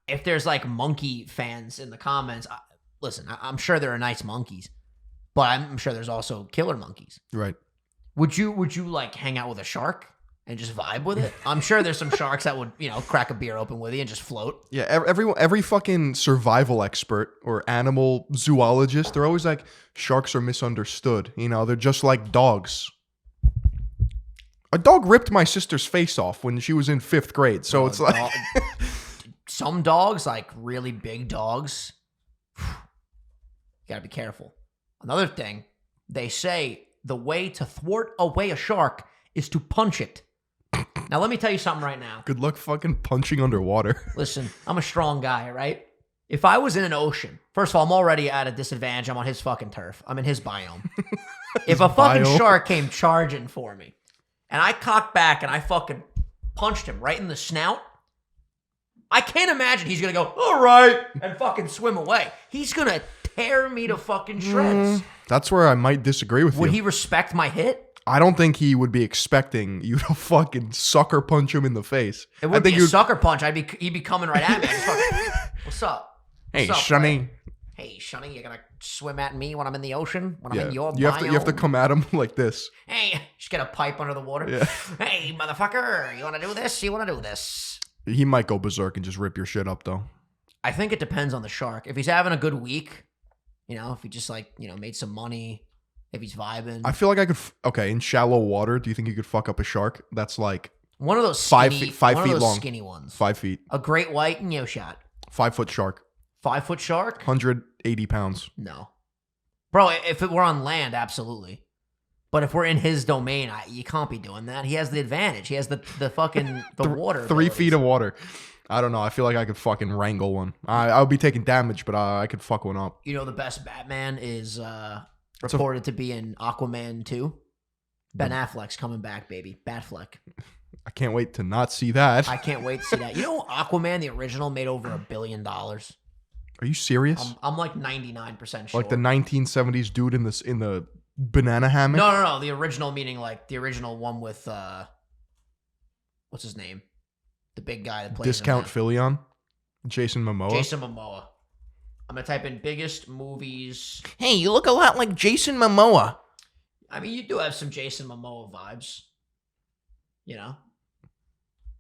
A: if there's like monkey fans in the comments, I'm sure there are nice monkeys, but I'm sure there's also killer monkeys.
B: Right.
A: Would you like hang out with a shark and just vibe with it. I'm sure there's some sharks that would, crack a beer open with you and just float.
B: Yeah, every fucking survival expert or animal zoologist, they're always like, sharks are misunderstood. They're just like dogs. A dog ripped my sister's face off when she was in 5th grade. So it's like...
A: Some dogs, like really big dogs, you gotta be careful. Another thing, they say the way to thwart away a shark is to punch it. Now, let me tell you something right now.
B: Good luck fucking punching underwater.
A: Listen, I'm a strong guy, right? If I was in an ocean, first of all, I'm already at a disadvantage. I'm on his fucking turf. I'm in his biome. If a fucking shark came charging for me, and I cocked back and I fucking punched him right in the snout, I can't imagine he's going to go, all right, and fucking swim away. He's going to tear me to fucking shreds.
B: That's where I might disagree with you.
A: Would he respect my hit?
B: I don't think he would be expecting you to fucking sucker punch him in the face.
A: It wouldn't be a sucker punch. He'd be coming right at me. What's up?
B: Hey,
A: What's up,
B: Sonny.
A: bro? Hey, Sonny, you're going to swim at me when I'm in the ocean? When I'm in your
B: you have to come at him like this.
A: Hey, just get a pipe under the water.
B: Yeah.
A: Hey, motherfucker, you want to do this? You want to do this?
B: He might go berserk and just rip your shit up, though.
A: I think it depends on the shark. If he's having a good week, if he just made some money, if he's vibing.
B: I feel like I could. In shallow water, do you think you could fuck up a shark that's like
A: one of those skinny,
B: 5 feet long,
A: skinny ones?
B: 5 feet.
A: A great white and shot.
B: 5 foot shark.
A: 5 foot shark.
B: 180 pounds.
A: No, bro. If it were on land, absolutely. But if we're in his domain, you can't be doing that. He has the advantage. He has the fucking water.
B: 3 feet of water. I don't know. I feel like I could fucking wrangle one. I would be taking damage, but I could fuck one up.
A: The best Batman is reported to be in Aquaman 2. Ben Affleck's coming back, baby. Batfleck.
B: I can't wait to not see that.
A: I can't wait to see that. Aquaman, the original, made over $1 billion.
B: Are you serious?
A: I'm like 99% sure.
B: Like the 1970s dude in the banana hammock?
A: No. The original, meaning like the original one with what's his name? The big guy that plays
B: Discount Filion? Jason Momoa?
A: Jason Momoa. I'm gonna type in biggest movies.
B: Hey, you look a lot like Jason Momoa.
A: I mean, you do have some Jason Momoa vibes.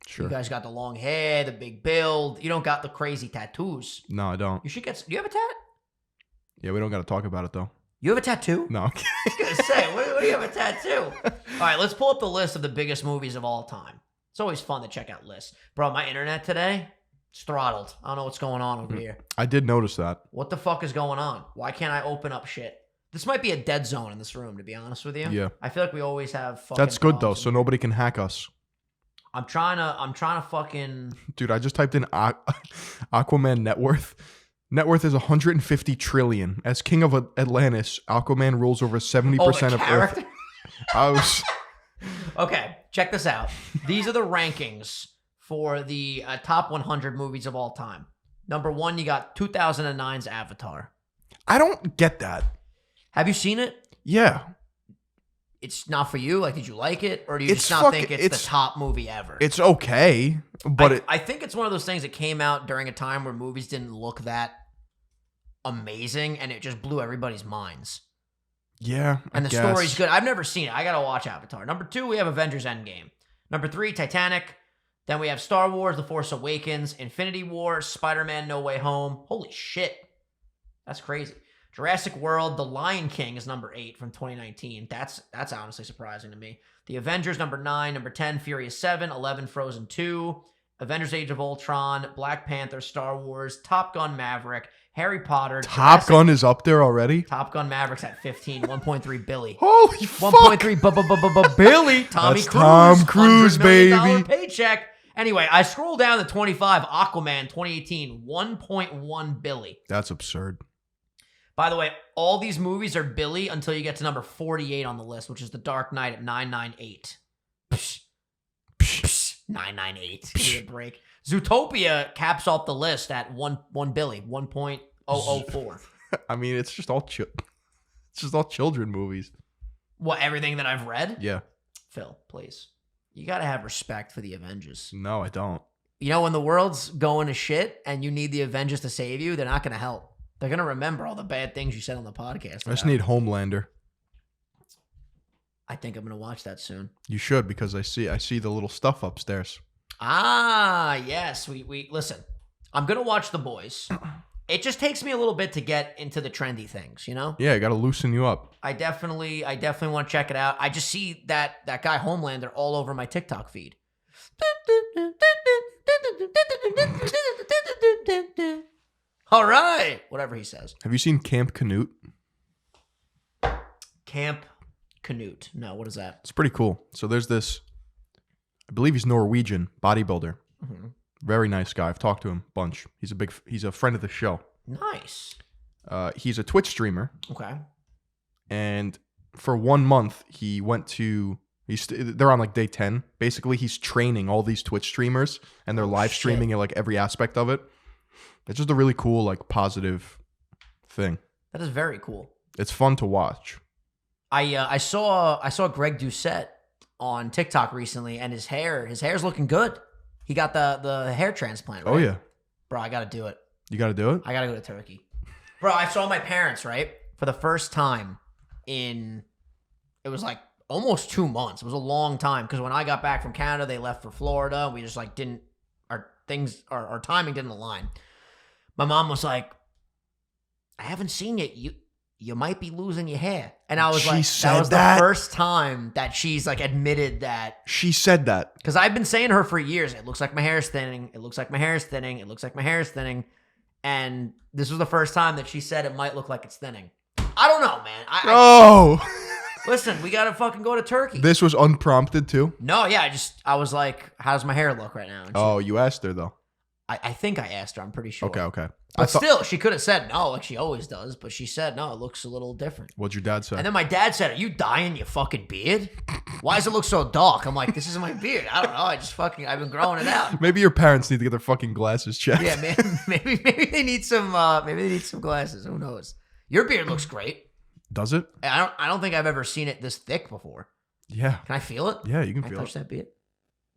B: Sure.
A: You guys got the long hair, the big build. You don't got the crazy tattoos.
B: No, I don't.
A: You should get. Do you have a tat?
B: Yeah, we don't got to talk about it though.
A: You have a tattoo?
B: No.
A: I was gonna say, what do you have a tattoo? All right, let's pull up the list of the biggest movies of all time. It's always fun to check out lists. Bro, my internet today, it's throttled. I don't know what's going on over here.
B: I did notice that.
A: What the fuck is going on? Why can't I open up shit? This might be a dead zone in this room, to be honest with you.
B: Yeah.
A: I feel like we always have fucking
B: That's good though,
A: problems
B: so nobody can hack us.
A: I'm trying to fucking...
B: Dude, I just typed in Aquaman net worth. Net worth is 150 trillion. As king of Atlantis, Aquaman rules over 70% of Earth. I was...
A: Okay, check this out. These are the rankings for the top 100 movies of all time. Number 1, you got 2009's Avatar.
B: I don't get that.
A: Have you seen it?
B: Yeah.
A: It's not for you? Like, did you like it? Or do you just not think it's the top movie ever?
B: It's okay, but
A: I think it's one of those things that came out during a time where movies didn't look that amazing, and it just blew everybody's minds.
B: Yeah,
A: and the story's good. I've never seen it. I gotta watch Avatar. Number 2, we have Avengers Endgame. Number 3, Titanic. Then we have Star Wars, The Force Awakens, Infinity War, Spider-Man No Way Home. Holy shit. That's crazy. Jurassic World, The Lion King is number 8 from 2019. That's honestly surprising to me. The Avengers, number 9. Number 10, Furious 7. 11, Frozen 2. Avengers Age of Ultron, Black Panther, Star Wars, Top Gun Maverick, Harry Potter.
B: Top Gun is up there already?
A: Top Gun Maverick's at 15, 1.3 billion.
B: Holy fuck!
A: 1.3 billion. Tommy Cruise.
B: Tom Cruise,
A: $100 million
B: baby.
A: Paycheck. Anyway, I scroll down to 25, Aquaman 2018, 1.1 billion.
B: That's absurd.
A: By the way, all these movies are Billy until you get to number 48 on the list, which is The Dark Knight at 998. Psh. 998. Give me a break. Zootopia caps off the list at 1 billion, 1.004.
B: I mean, it's just all children movies.
A: What, everything that I've read?
B: Yeah.
A: Phil, please. You got to have respect for the Avengers.
B: No, I don't.
A: When the world's going to shit and you need the Avengers to save you, they're not going to help. They're going to remember all the bad things you said on the podcast.
B: I just need Homelander.
A: I think I'm gonna watch that soon.
B: You should, because I see the little stuff upstairs.
A: Ah, yes. We listen. I'm gonna watch The Boys. It just takes me a little bit to get into the trendy things, you know?
B: Yeah, I got to loosen you up.
A: I definitely want to check it out. I just see that guy Homelander all over my TikTok feed. All right, whatever he says.
B: Have you seen Camp Canute?
A: Camp Canute. No, what is that?
B: It's pretty cool. So there's this, I believe he's Norwegian bodybuilder.
A: Mm-hmm.
B: Very nice guy. I've talked to him a bunch. He's a friend of the show.
A: Nice.
B: He's a Twitch streamer.
A: Okay.
B: And for 1 month, he went to. They're on like day 10. Basically, he's training all these Twitch streamers, and they're live streaming like every aspect of it. It's just a really cool, like, positive thing.
A: That is very cool.
B: It's fun to watch.
A: I saw Greg Doucette on TikTok recently, and his hair's looking good. He got the hair transplant, right?
B: Oh yeah,
A: bro, I gotta do it.
B: You gotta do it.
A: I gotta go to Turkey, bro. I saw my parents, right, for the first time in, it was like almost 2 months. It was a long time, because when I got back from Canada, they left for Florida. We just like didn't, our timing didn't align. My mom was like, I haven't seen you. You might be losing your hair. And I was like, that was the first time that she's like admitted that.
B: She said that.
A: Because I've been saying to her for years, it looks like my hair is thinning. It looks like my hair is thinning. It looks like my hair is thinning. And this was the first time that she said it might look like it's thinning. I don't know, man. Listen, we got to fucking go to Turkey.
B: This was unprompted too?
A: No, yeah. I was like, how does my hair look right now?
B: And you asked her though.
A: I think I asked her. I'm pretty sure.
B: Okay.
A: But still, she could have said no, like she always does. But she said, no, it looks a little different.
B: What'd your dad say?
A: And then my dad said, are you dyeing your fucking beard? Why does it look so dark? I'm like, this isn't my beard. I don't know. I've been growing it out.
B: Maybe your parents need to get their fucking glasses checked.
A: Yeah, man. Maybe they need some glasses. Who knows? Your beard looks great.
B: Does it?
A: I don't think I've ever seen it this thick before.
B: Yeah.
A: Can I feel it?
B: Yeah, you can
A: I
B: feel
A: touch
B: it.
A: that beard?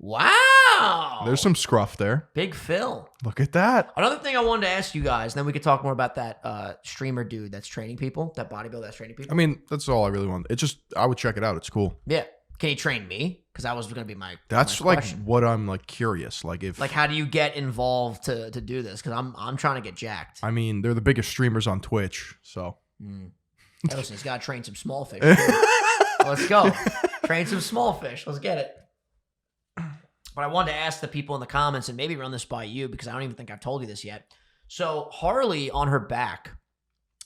A: Wow.
B: There's some scruff there.
A: Big Phil.
B: Look at that.
A: Another thing I wanted to ask you guys, then we could talk more about that streamer dude that's training people, that bodybuilder that's training people.
B: I mean, that's all I really want. I would check it out. It's cool.
A: Yeah. Can he train me? Because that was going to be my
B: That's
A: my
B: like
A: question.
B: what I'm like curious. Like if
A: how do you get involved to do this? Because I'm trying to get jacked.
B: I mean, they're the biggest streamers on Twitch, so.
A: Hey, listen, he's got to train some small fish. Let's go. Train some small fish. Let's get it. But I wanted to ask the people in the comments and maybe run this by you, because I don't even think I've told you this yet. So Harley, on her back,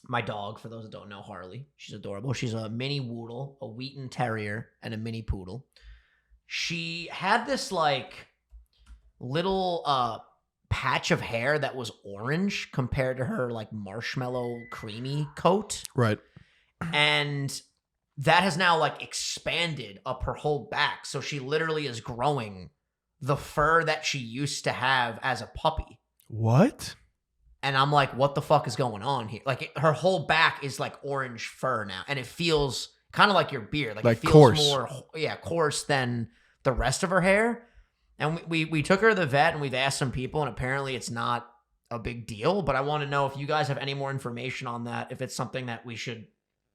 A: my dog, for those that don't know Harley, she's adorable. She's a mini Woodle, a Wheaton Terrier, and a mini Poodle. She had this like little patch of hair that was orange compared to her like marshmallow creamy coat.
B: Right.
A: And that has now like expanded up her whole back. So she literally is growing the fur that she used to have as a puppy.
B: What?
A: And I'm like, what the fuck is going on here? Like her whole back is like orange fur now. And it feels kind of like your beard. Like it feels
B: coarse.
A: more, coarse than the rest of her hair. And we took her to the vet and we've asked some people, and apparently it's not a big deal. But I want to know if you guys have any more information on that, if it's something that we should,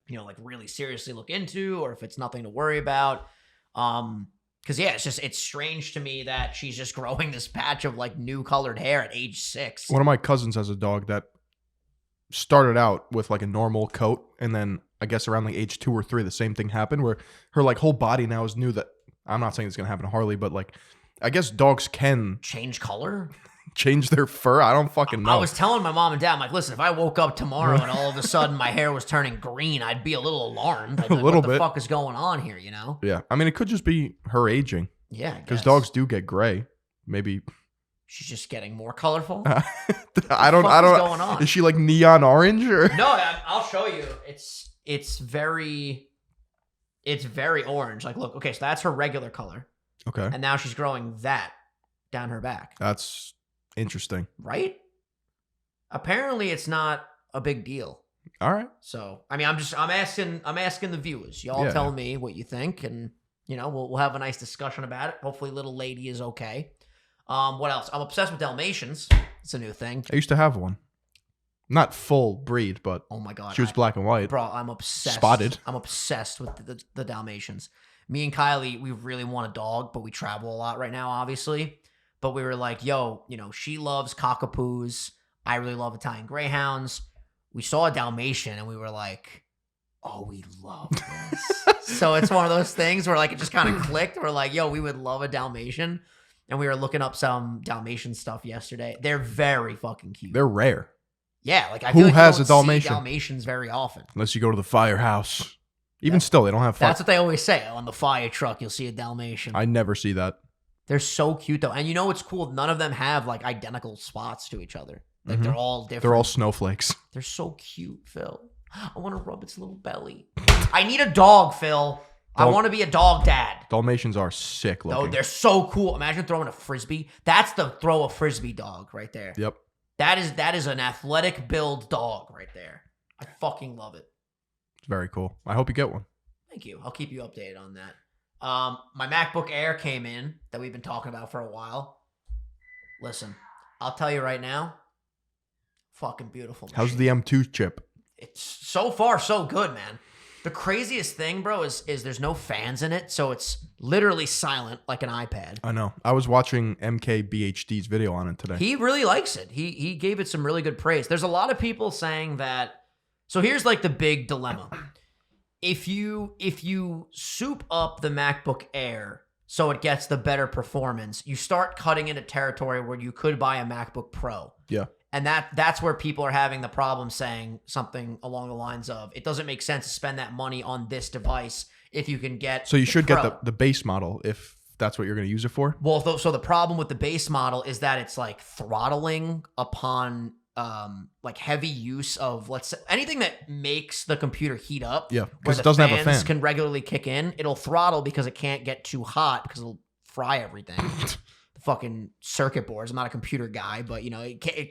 A: like really seriously look into, or if it's nothing to worry about. Because it's strange to me that she's just growing this patch of like new colored hair at age 6.
B: One of my cousins has a dog that started out with like a normal coat, and then I guess around like age 2 or 3, the same thing happened where her like whole body now is new. That I'm not saying it's gonna happen to Harley, but like I guess dogs can
A: change color,
B: change their fur. I don't fucking know.
A: I was telling my mom and dad, I'm like, listen, if I woke up tomorrow and all of a sudden my hair was turning green, I'd be a little alarmed. I'd be like, what the fuck is going on here,
B: Yeah. I mean, it could just be her aging.
A: Yeah.
B: Because dogs do get gray. Maybe
A: she's just getting more colorful.
B: I don't know.
A: Going on?
B: Is she like neon orange or?
A: No, I'll show you. It's very orange. Like, look, okay, so that's her regular color.
B: Okay.
A: And now she's growing that down her back.
B: That's interesting.
A: Right? Apparently it's not a big deal.
B: All right.
A: So, I mean, I'm asking the viewers. Y'all tell me what you think, and we'll have a nice discussion about it. Hopefully little lady is okay. What else? I'm obsessed with Dalmatians. It's a new thing.
B: I used to have one. Not full breed, but
A: Oh my god,
B: she was black and white.
A: bro. I'm obsessed.
B: Spotted.
A: I'm obsessed with the Dalmatians. Me and Kylie, we really want a dog, but we travel a lot right now, obviously. But we were like, yo, she loves cockapoos. I really love Italian Greyhounds. We saw a Dalmatian and we were like, oh, we love this. So it's one of those things where like it just kind of clicked. We're like, yo, we would love a Dalmatian. And we were looking up some Dalmatian stuff yesterday. They're very fucking cute.
B: They're rare.
A: Yeah, like I
B: Who
A: feel like
B: has
A: you
B: a
A: don't
B: Dalmatian?
A: see Dalmatians very often.
B: Unless you go to the firehouse. Even still, they don't have fire.
A: That's what they always say. On the fire truck, you'll see a Dalmatian.
B: I never see that.
A: They're so cute though. And you know what's cool? None of them have like identical spots to each other. Like they're all different.
B: They're all snowflakes.
A: They're so cute, Phil. I want to rub its little belly. I need a dog, Phil. I want to be a dog dad.
B: Dalmatians are sick looking.
A: Oh, they're so cool. Imagine throwing a frisbee. That's the throw a frisbee dog right there.
B: Yep.
A: That is an athletic build dog right there. I fucking love it.
B: It's very cool. I hope you get one.
A: Thank you. I'll keep you updated on that. My MacBook Air came in that we've been talking about for a while. Listen, I'll tell you right now, fucking beautiful machine.
B: How's the M2 chip?
A: It's so far so good, man. The craziest thing, bro, is there's no fans in it, so it's literally silent like an iPad.
B: I know. I was watching MKBHD's video on it today.
A: He really likes it. He gave it some really good praise. There's a lot of people saying that. So here's like the big dilemma. If you soup up the MacBook Air so it gets the better performance, you start cutting into territory where you could buy a MacBook Pro.
B: Yeah.
A: And that's where people are having the problem, saying something along the lines of, it doesn't make sense to spend that money on this device if you can get
B: So you should
A: Pro.
B: get the base model if that's what you're going to use it for.
A: Well, so the problem with the base model is that it's like throttling upon like heavy use of, let's say, anything that makes the computer heat up.
B: Yeah,
A: where
B: because
A: the
B: it doesn't have a
A: fans
B: fan.
A: can regularly kick in. It'll throttle because it can't get too hot because it'll fry everything. The fucking circuit boards. I'm not a computer guy, but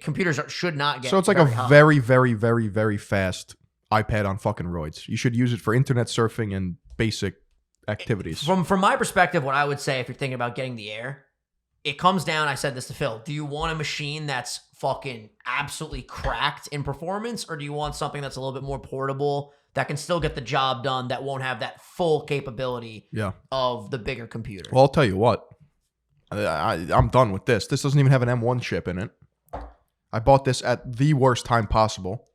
A: computers should not get.
B: So it's like
A: very
B: a
A: hot.
B: very, very, very, very fast iPad on fucking roids. You should use it for internet surfing and basic activities.
A: From my perspective, what I would say if you're thinking about getting the Air, it comes down, I said this to Phil, do you want a machine that's fucking absolutely cracked in performance, or do you want something that's a little bit more portable that can still get the job done, that won't have that full capability of the bigger computer?
B: Well, I'll tell you what. I'm done with this. This doesn't even have an M1 chip in it. I bought this at the worst time possible.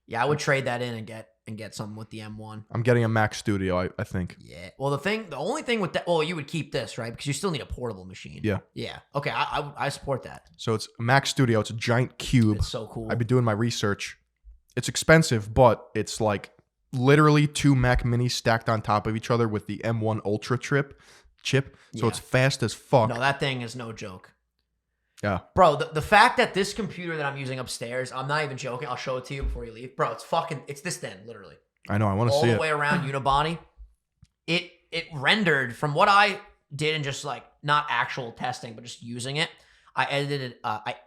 A: Yeah, I would trade that in and get something with the M1.
B: I'm getting a Mac Studio, I think.
A: Yeah. Well, the only thing with that, well, you would keep this, right? Because you still need a portable machine.
B: Yeah.
A: Yeah. Okay, I support that.
B: So it's a Mac Studio. It's a giant cube.
A: It's so cool.
B: I've been doing my research. It's expensive, but it's like literally 2 Mac Minis stacked on top of each other with the M1 Ultra chip. So it's fast as fuck.
A: No, that thing is no joke.
B: Yeah.
A: Bro, the fact that this computer that I'm using upstairs, I'm not even joking. I'll show it to you before you leave. Bro, it's this thin, literally.
B: I know. I want to see it.
A: All the way around Unibody. It rendered, from what I did in just like not actual testing, but just using it. I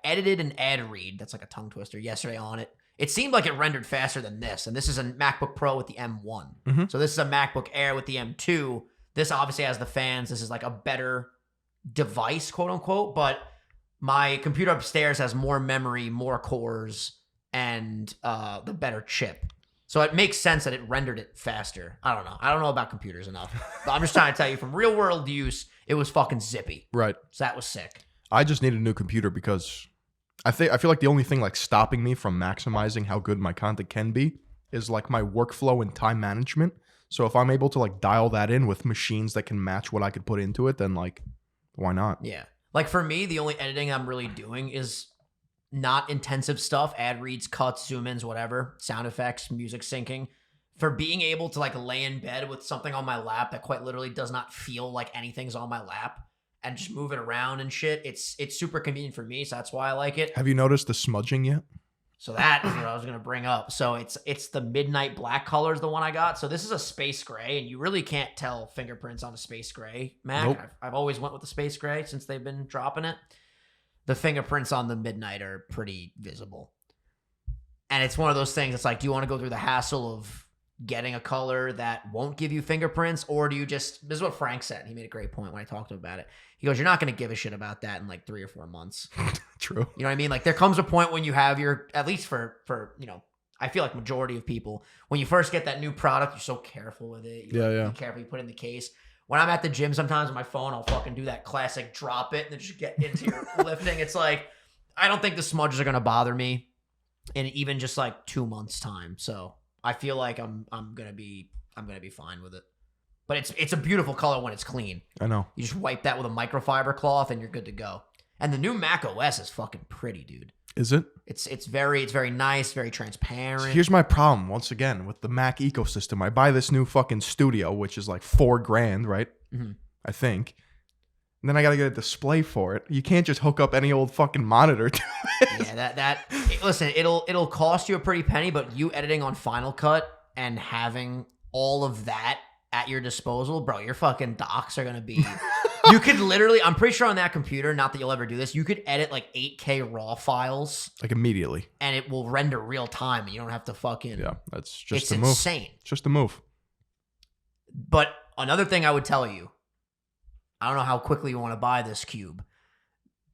A: edited an ad read. That's like a tongue twister yesterday on it. It seemed like it rendered faster than this. And this is a MacBook Pro with the M1.
B: Mm-hmm.
A: So this is a MacBook Air with the M2. This obviously has the fans. This is like a better device, quote unquote. But my computer upstairs has more memory, more cores, and the better chip. So it makes sense that it rendered it faster. I don't know. I don't know about computers enough. But I'm just trying to tell you, from real world use, it was fucking zippy.
B: Right.
A: So that was sick.
B: I just need a new computer because I feel like the only thing like stopping me from maximizing how good my content can be is like my workflow and time management. So if I'm able to like dial that in with machines that can match what I could put into it, then like, why not?
A: Yeah. Like for me, the only editing I'm really doing is not intensive stuff, ad reads, cuts, zoom ins, whatever, sound effects, music syncing. For being able to like lay in bed with something on my lap that quite literally does not feel like anything's on my lap and just move it around and shit, it's super convenient for me, so that's why I like it.
B: Have you noticed the smudging yet?
A: So that is what I was going to bring up. So it's the midnight black color is the one I got. So this is a space gray, and you really can't tell fingerprints on a space gray Mac.
B: Nope.
A: I've always went with the space gray since they've been dropping it. The fingerprints on the midnight are pretty visible. And it's one of those things, it's like, do you want to go through the hassle of getting a color that won't give you fingerprints, or do you just, this is what Frank said. He made a great point when I talked to him about it. He goes, you're not going to give a shit about that in like 3 or 4 months.
B: True.
A: You know what I mean? Like there comes a point when you have your, at least for I feel like majority of people, when you first get that new product, you're so careful with it. You be careful, you put it in the case. When I'm at the gym sometimes on my phone, I'll fucking do that classic drop it and then just get into your lifting. It's like, I don't think the smudges are going to bother me in even just like 2 months time. So I feel like I'm going to be fine with it. But it's a beautiful color when it's clean.
B: I know.
A: You just wipe that with a microfiber cloth and you're good to go. And the new Mac OS is fucking pretty, dude.
B: Is it?
A: It's very nice, very transparent.
B: So here's my problem once again with the Mac ecosystem. I buy this new fucking studio, which is like $4,000, right?
A: Mm-hmm.
B: I think. And then I gotta get a display for it. You can't just hook up any old fucking monitor to it.
A: Yeah, listen, it'll cost you a pretty penny, but you editing on Final Cut and having all of that at your disposal, bro, your fucking docs are gonna be. You could literally, I'm pretty sure on that computer, not that you'll ever do this, you could edit like 8K raw files.
B: Like immediately. And
A: it will render real time and you don't have to fucking.
B: Yeah, that's just
A: the
B: move.
A: It's insane.
B: It's just a move.
A: But another thing I would tell you, I don't know how quickly you want to buy this cube.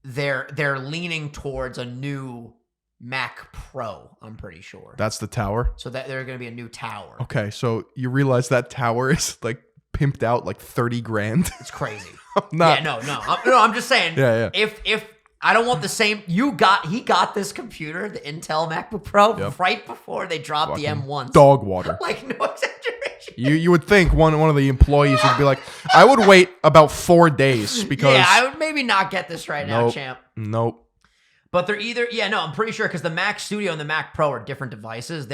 A: They're leaning towards a new Mac Pro, I'm pretty sure.
B: That's the tower?
A: So that there's going to be a new tower.
B: Okay, so you realize that tower is like pimped out like $30,000.
A: It's crazy.
B: Not.
A: Yeah, no. I'm just saying.
B: Yeah.
A: If I don't want the same, he got this computer, the Intel MacBook Pro, right before they dropped the M1.
B: Dog water.
A: Like no exaggeration.
B: You would think one of the employees would be like, I would wait about 4 days because.
A: Yeah, I would maybe not get this right now, champ.
B: Nope.
A: But they're either, I'm pretty sure because the Mac Studio and the Mac Pro are different devices.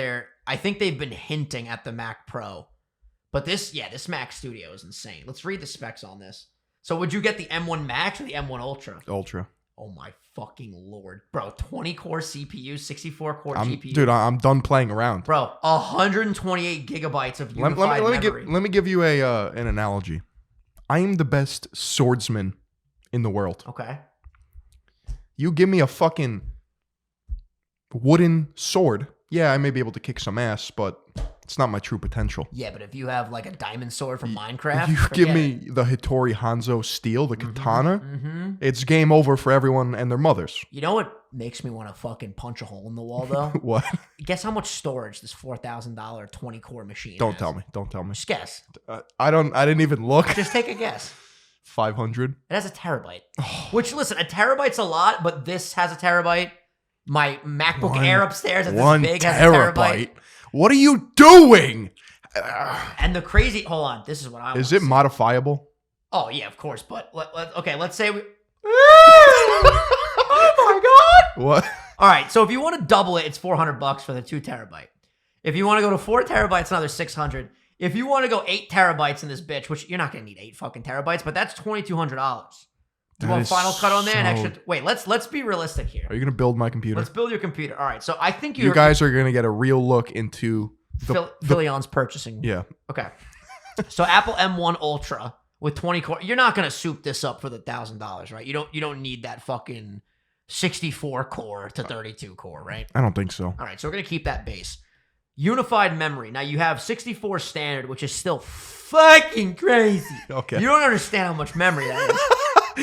A: I think they've been hinting at the Mac Pro. But this Mac Studio is insane. Let's read the specs on this. So would you get the M1 Max or the M1 Ultra?
B: Ultra.
A: Oh my fucking Lord. Bro, 20-core CPU, 64-core GPU.
B: Dude, I'm done playing around.
A: Bro, 128 gigabytes of unified memory.
B: Let me give you an analogy. I am the best swordsman in the world.
A: Okay.
B: You give me a fucking wooden sword. Yeah, I may be able to kick some ass, but it's not my true potential.
A: Yeah, but if you have like a diamond sword from Minecraft.
B: You give me the Hattori Hanzo steel, the katana, it's game over for everyone and their mothers.
A: You know what makes me want to fucking punch a hole in the wall, though?
B: What?
A: Guess how much storage this $4,000 20-core machine
B: Don't
A: has?
B: tell me.
A: Just guess.
B: I didn't even look.
A: Just take a guess.
B: 500.
A: It has a terabyte. Which, listen, a terabyte's a lot, but this has a terabyte. My MacBook Air upstairs that's this big has a terabyte.
B: What are you doing?
A: And the crazy, hold on, this is what I want.
B: Is it modifiable?
A: Oh, yeah, of course. But, let's say we. Oh, my God.
B: What?
A: All right, so if you want to double it, it's $400 for the 2 terabyte. If you want to go to 4 terabytes, another $600. If you want to go 8 terabytes in this bitch, which you're not going to need 8 fucking terabytes, but that's $2,200. You want Final Cut on there? An extra. Wait, let's be realistic here.
B: Are you going to build my computer?
A: Let's build your computer. All right, so I think
B: you guys are going to get a real look into
A: Philion's purchasing.
B: Yeah.
A: Okay. So Apple M1 Ultra with 20 core. You're not going to soup this up for the $1,000, right? You don't need that fucking 64 core to 32 core, right?
B: I don't think so.
A: All right, so we're going to keep that base. Unified memory. Now you have 64 standard, which is still fucking crazy.
B: Okay.
A: You don't understand how much memory that is.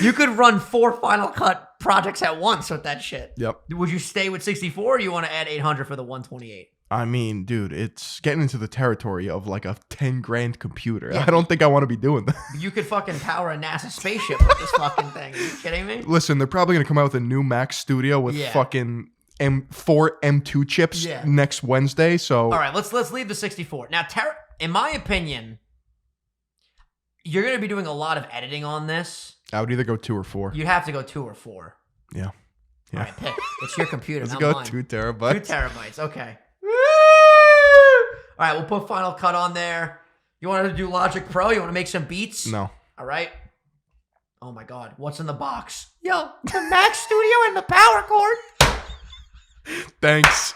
A: You could run 4 Final Cut projects at once with that shit.
B: Yep.
A: Would you stay with 64 or do you want to add 800 for the 128?
B: I mean, dude, it's getting into the territory of like a $10,000 computer.
A: Yeah.
B: I don't think I want to be doing that.
A: You could fucking power a NASA spaceship with this fucking thing. Are you kidding me?
B: Listen, they're probably going to come out with a new Mac Studio with fucking four M2 chips next Wednesday. So
A: all right, let's leave the 64. Now, in my opinion, you're going to be doing a lot of editing on this.
B: I would either go 2 or 4.
A: You'd have to go 2 or 4.
B: Yeah.
A: All right, pick. It's your computer.
B: Let's
A: not
B: go
A: mine.
B: 2 terabytes.
A: 2 terabytes. Okay. All right, we'll put Final Cut on there. You want to do Logic Pro? You want to make some beats?
B: No.
A: All right. Oh my God, what's in the box? Yo, the Mac Studio and the power cord.
B: Thanks.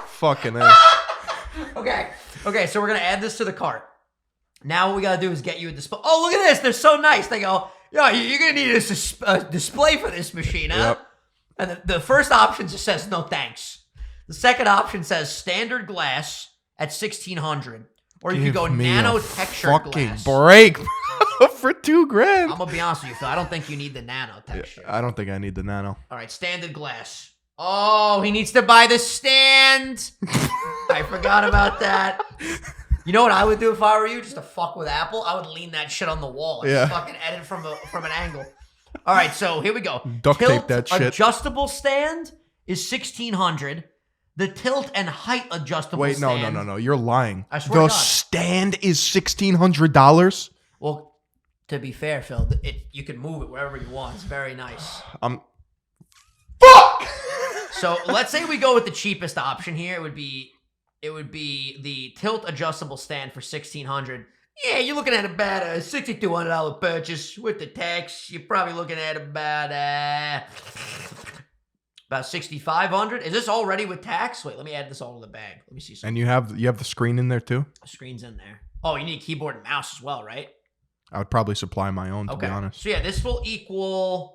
B: Fucking A.
A: Okay, so we're going to add this to the cart. Now what we got to do is get you a display. Oh, look at this. They're so nice. They go, yo, you're going to need a display for this machine, huh?
B: Yep.
A: And the first option just says, no thanks. The second option says standard glass at $1,600. Or you
B: Give
A: could go
B: me
A: nano
B: a
A: texture
B: fucking
A: glass.
B: break for $2,000.
A: I'm gonna be honest with you, Phil. I don't think you need the nano texture.
B: I don't think I need the nano.
A: All right, standard glass. Oh, he needs to buy the stand. I forgot about that. You know what I would do if I were you? Just to fuck with Apple, I would lean that shit on the wall and just fucking edit from an angle. All right, so here we go.
B: Duct tape that shit.
A: Adjustable stand is $1,600. The tilt and height adjustable stand.
B: No. You're lying.
A: I swear to
B: the
A: God.
B: stand is $1,600.
A: Well, to be fair, Phil, you can move it wherever you want. It's very nice.
B: Fuck!
A: So let's say we go with the cheapest option here. It would be the tilt adjustable stand for $1,600. Yeah, you're looking at about a $6,200 purchase with the tax. You're probably looking at about $6,500. Is this already with tax? Wait, let me add this all to the bag. Let me see something.
B: And you have the screen in there too?
A: The screen's in there. Oh, you need a keyboard and mouse as well, right?
B: I would probably supply my own, to be honest.
A: So yeah, this will equal.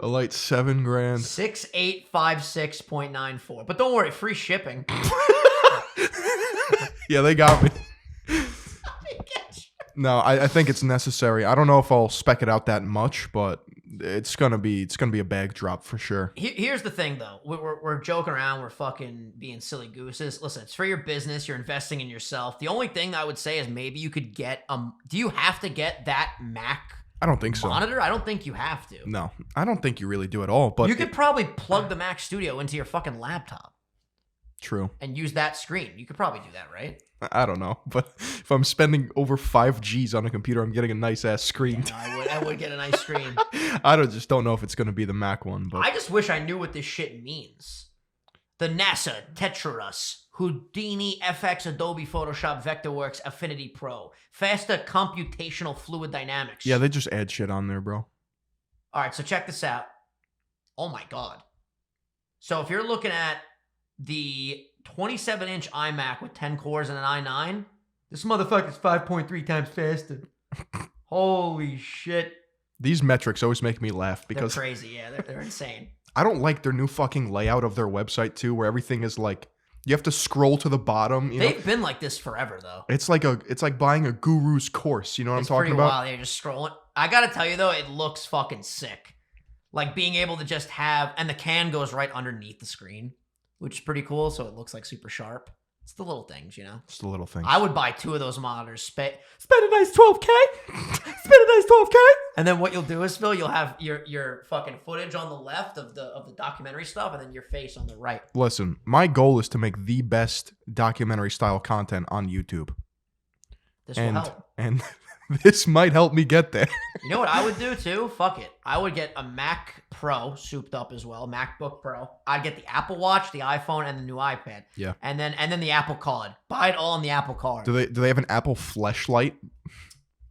B: A light $7,000.
A: 6,856.94. But don't worry, free shipping.
B: Yeah, they got me. No, I think it's necessary. I don't know if I'll spec it out that much, but it's gonna be a bag drop for sure.
A: Here's the thing, though. We're joking around. We're fucking being silly gooses. Listen, it's for your business. You're investing in yourself. The only thing I would say is maybe you could get do you have to get that Mac?
B: I don't think so.
A: Monitor? I don't think you have to.
B: No, I don't think you really do at all. But
A: you could probably plug the Mac Studio into your fucking laptop.
B: True.
A: And use that screen. You could probably do that, right?
B: I don't know, but if I'm spending over 5 G's on a computer, I'm getting a nice ass screen.
A: Yeah, no, I would get a nice screen.
B: I just don't know if it's gonna be the Mac one, but
A: I just wish I knew what this shit means. The NASA Tetris Houdini FX Adobe Photoshop Vectorworks Affinity Pro. Faster computational fluid dynamics.
B: yeah, they just add shit on there, bro.
A: All right, so check this out. Oh my God. So if you're looking at the 27-inch iMac with 10 cores and an i9, this motherfucker's 5.3 times faster. Holy shit.
B: These metrics always make me laugh because
A: They're crazy, yeah. They're insane.
B: I don't like their new fucking layout of their website too, where everything is like you have to scroll to the bottom. You know?
A: They've been like this forever, though.
B: It's like buying a guru's course. You know what I'm talking about?
A: It's pretty wild. You're just scrolling. I gotta tell you though, it looks fucking sick. Like being able to just have, and the can goes right underneath the screen, which is pretty cool. So it looks like super sharp. It's the little things, you know.
B: It's the little things.
A: I would buy 2 of those monitors. Spend a nice $12K. Spend a nice $12K. And then what you'll do is, Phil, you'll have your fucking footage on the left of the documentary stuff, and then your face on the right.
B: Listen, my goal is to make the best documentary style content on YouTube.
A: This will help.
B: And this might help me get there.
A: You know what I would do too? Fuck it. I would get a Mac Pro souped up as well, MacBook Pro. I'd get the Apple Watch, the iPhone, and the new iPad.
B: Yeah.
A: And then the Apple Card. Buy it all on the Apple Card.
B: Do they have an Apple fleshlight?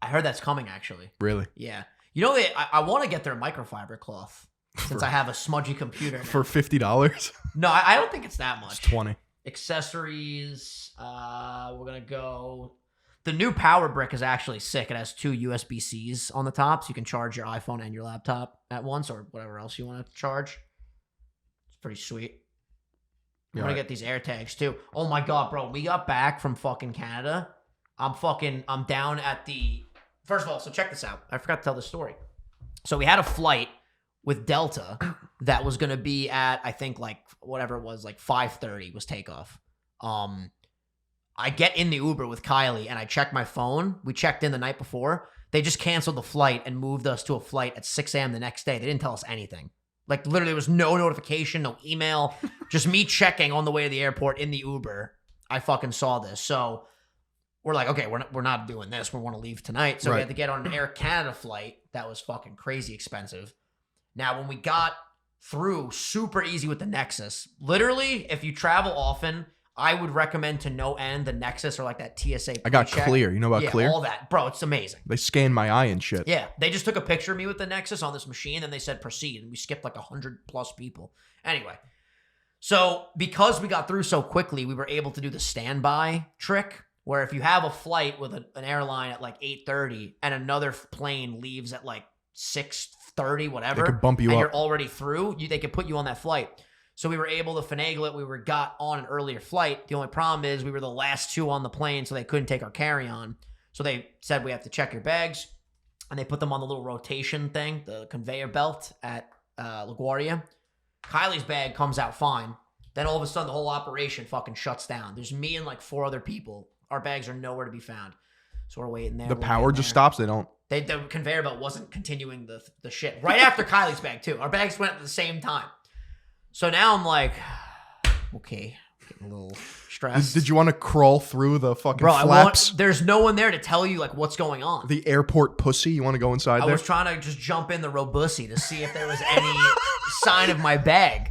A: I heard that's coming actually.
B: Really?
A: Yeah. You know, I want to get their microfiber cloth since I have a smudgy computer now.
B: For $50?
A: No, I don't think it's that much.
B: It's 20.
A: Accessories. We're gonna go. The new power brick is actually sick. It has 2 USB-Cs on the top, so you can charge your iPhone and your laptop at once, or whatever else you want to charge. It's pretty sweet. I'm gonna get these AirTags too. Oh my God, bro. We got back from fucking Canada. I'm down at the... First of all, so check this out. I forgot to tell this story. So we had a flight with Delta that was gonna be at, I think, like, whatever it was, like 5:30 was takeoff. I get in the Uber with Kylie and I check my phone. We checked in the night before. They just canceled the flight and moved us to a flight at 6 a.m. the next day. They didn't tell us anything. Like, literally, there was no notification, no email, just me checking on the way to the airport in the Uber. I fucking saw this. So we're like, okay, we're not doing this. We want to leave tonight. So we had to get on an Air Canada flight that was fucking crazy expensive. Now, when we got through, super easy with the Nexus. Literally, if you travel often... I would recommend to no end the Nexus or like that TSA.
B: I got Clear. You know about Clear?
A: All that. Bro, it's amazing.
B: They scanned my eye and shit.
A: Yeah. They just took a picture of me with the Nexus on this machine and they said proceed. And we skipped like 100+ people. Anyway. So because we got through so quickly, we were able to do the standby trick where if you have a flight with an airline at like 8:30 and another plane leaves at like 6 30, whatever.
B: They could bump you
A: and
B: up.
A: you're already through. They could put you on that flight. So we were able to finagle it. We got on an earlier flight. The only problem is we were the last 2 on the plane, so they couldn't take our carry-on. So they said we have to check your bags, and they put them on the little rotation thing, the conveyor belt at LaGuardia. Kylie's bag comes out fine. Then all of a sudden, the whole operation fucking shuts down. There's me and like 4 other people. Our bags are nowhere to be found. So we're waiting there.
B: The power just stops. They don't.
A: The conveyor belt wasn't continuing the shit. Right after Kylie's bag, too. Our bags went at the same time. So now I'm like, okay, getting a little stressed.
B: Did you want to crawl through the fucking
A: Bro,
B: flaps?
A: there's no one there to tell you like what's going on.
B: The airport pussy? You want to go inside there?
A: I was trying to just jump in the robussy to see if there was any sign of my bag.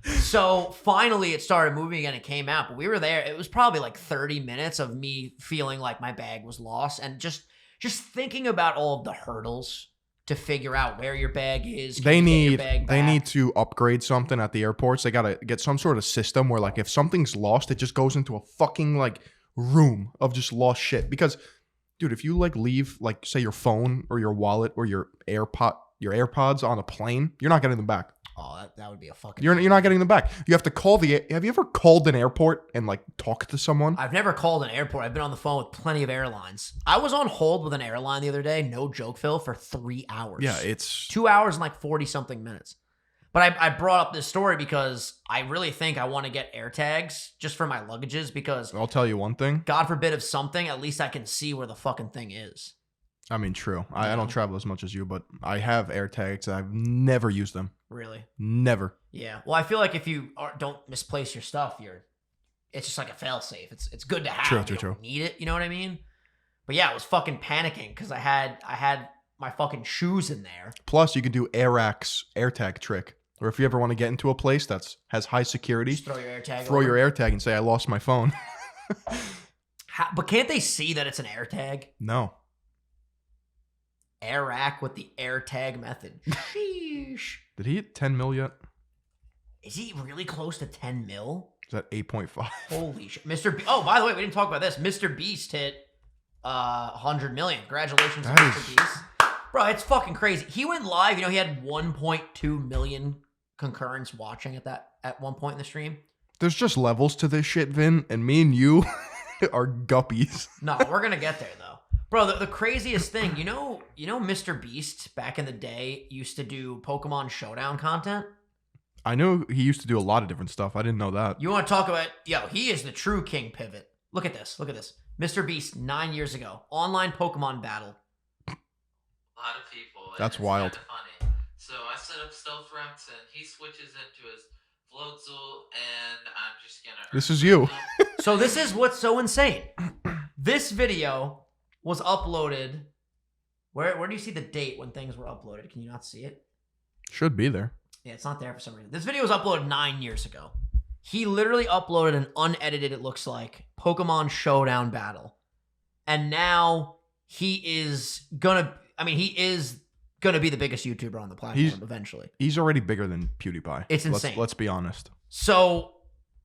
A: So finally it started moving and it came out. But we were there. It was probably like 30 minutes of me feeling like my bag was lost and just thinking about all of the hurdles to figure out where your bag is.
B: They need to upgrade something at the airports. They got to get some sort of system where like if something's lost, it just goes into a fucking like room of just lost shit. Because dude, if you like leave like say your phone or your wallet or your AirPods on a plane, you're not getting them back.
A: Oh, that would be a fucking...
B: You're not getting them back. You have to call the... Have you ever called an airport and, like, talked to someone?
A: I've never called an airport. I've been on the phone with plenty of airlines. I was on hold with an airline the other day, no joke, Phil, for 3 hours.
B: Yeah, it's...
A: 2 hours and, like, 40-something minutes. But I brought up this story because I really think I want to get AirTags just for my luggages because...
B: I'll tell you one thing.
A: God forbid of something, at least I can see where the fucking thing is.
B: I mean, true. I don't travel as much as you, but I have AirTags. I've never used them.
A: Really?
B: Never.
A: Yeah. Well, I feel like if you don't misplace your stuff, it's just like a fail-safe. It's good to have.
B: True.
A: You don't need it. You know what I mean? But yeah, I was fucking panicking because I had my fucking shoes in there.
B: Plus, you can do Airrack's AirTag trick. Or if you ever want to get into a place that has high security,
A: just throw your AirTag
B: throw your AirTag and say, I lost my phone.
A: But can't they see that it's an AirTag?
B: No.
A: Airrack with the AirTag method. Sheesh.
B: Did he hit 10 mil yet?
A: Is he really close to 10 mil?
B: Is that 8.5?
A: Holy shit. Oh, by the way, we didn't talk about this. MrBeast hit 100 million. Congratulations to MrBeast. Bro, it's fucking crazy. He went live. You know, he had 1.2 million concurrents watching at one point in the stream.
B: There's just levels to this shit, Vin, and me and you are guppies.
A: No, we're going to get there, though. Bro, the craziest thing, you know MrBeast back in the day used to do Pokemon Showdown content?
B: I knew he used to do a lot of different stuff. I didn't know that.
A: You want to talk about, he is the true King Pivot. Look at this. MrBeast 9 years ago. Online Pokemon battle.
E: A lot of people.
B: That's wild.
E: Kind of funny. So I set up Stealth Rex and he switches into his Floatzel and I'm just gonna...
B: This is you.
A: So this is what's so insane. This video was uploaded. Where do you see the date when things were uploaded? Can you not see it?
B: Should be there.
A: Yeah, it's not there for some reason. This video was uploaded 9 years ago. He literally uploaded an unedited, it looks like, Pokemon Showdown battle. And now he is gonna be the biggest YouTuber on the platform eventually.
B: He's already bigger than PewDiePie.
A: It's insane.
B: Let's be honest.
A: So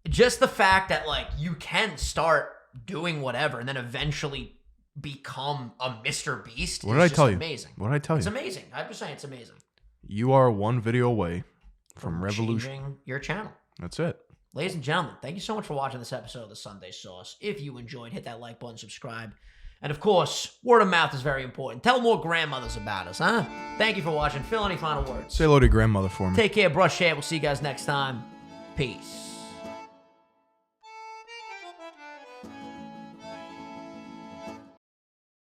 A: just the fact that like you can start doing whatever and then eventually become a MrBeast.
B: What did I tell you?
A: Amazing.
B: What did I tell you?
A: It's amazing. I'm just saying it's amazing.
B: You are one video away from revolution.
A: Changing your channel.
B: That's it.
A: Ladies and gentlemen, thank you so much for watching this episode of The Sunday Sauce. If you enjoyed, hit that like button, subscribe. And of course, word of mouth is very important. Tell more grandmothers about us, huh? Thank you for watching. Phil, any final words?
B: Say hello to your grandmother for me.
A: Take care, brush hair. We'll see you guys next time. Peace.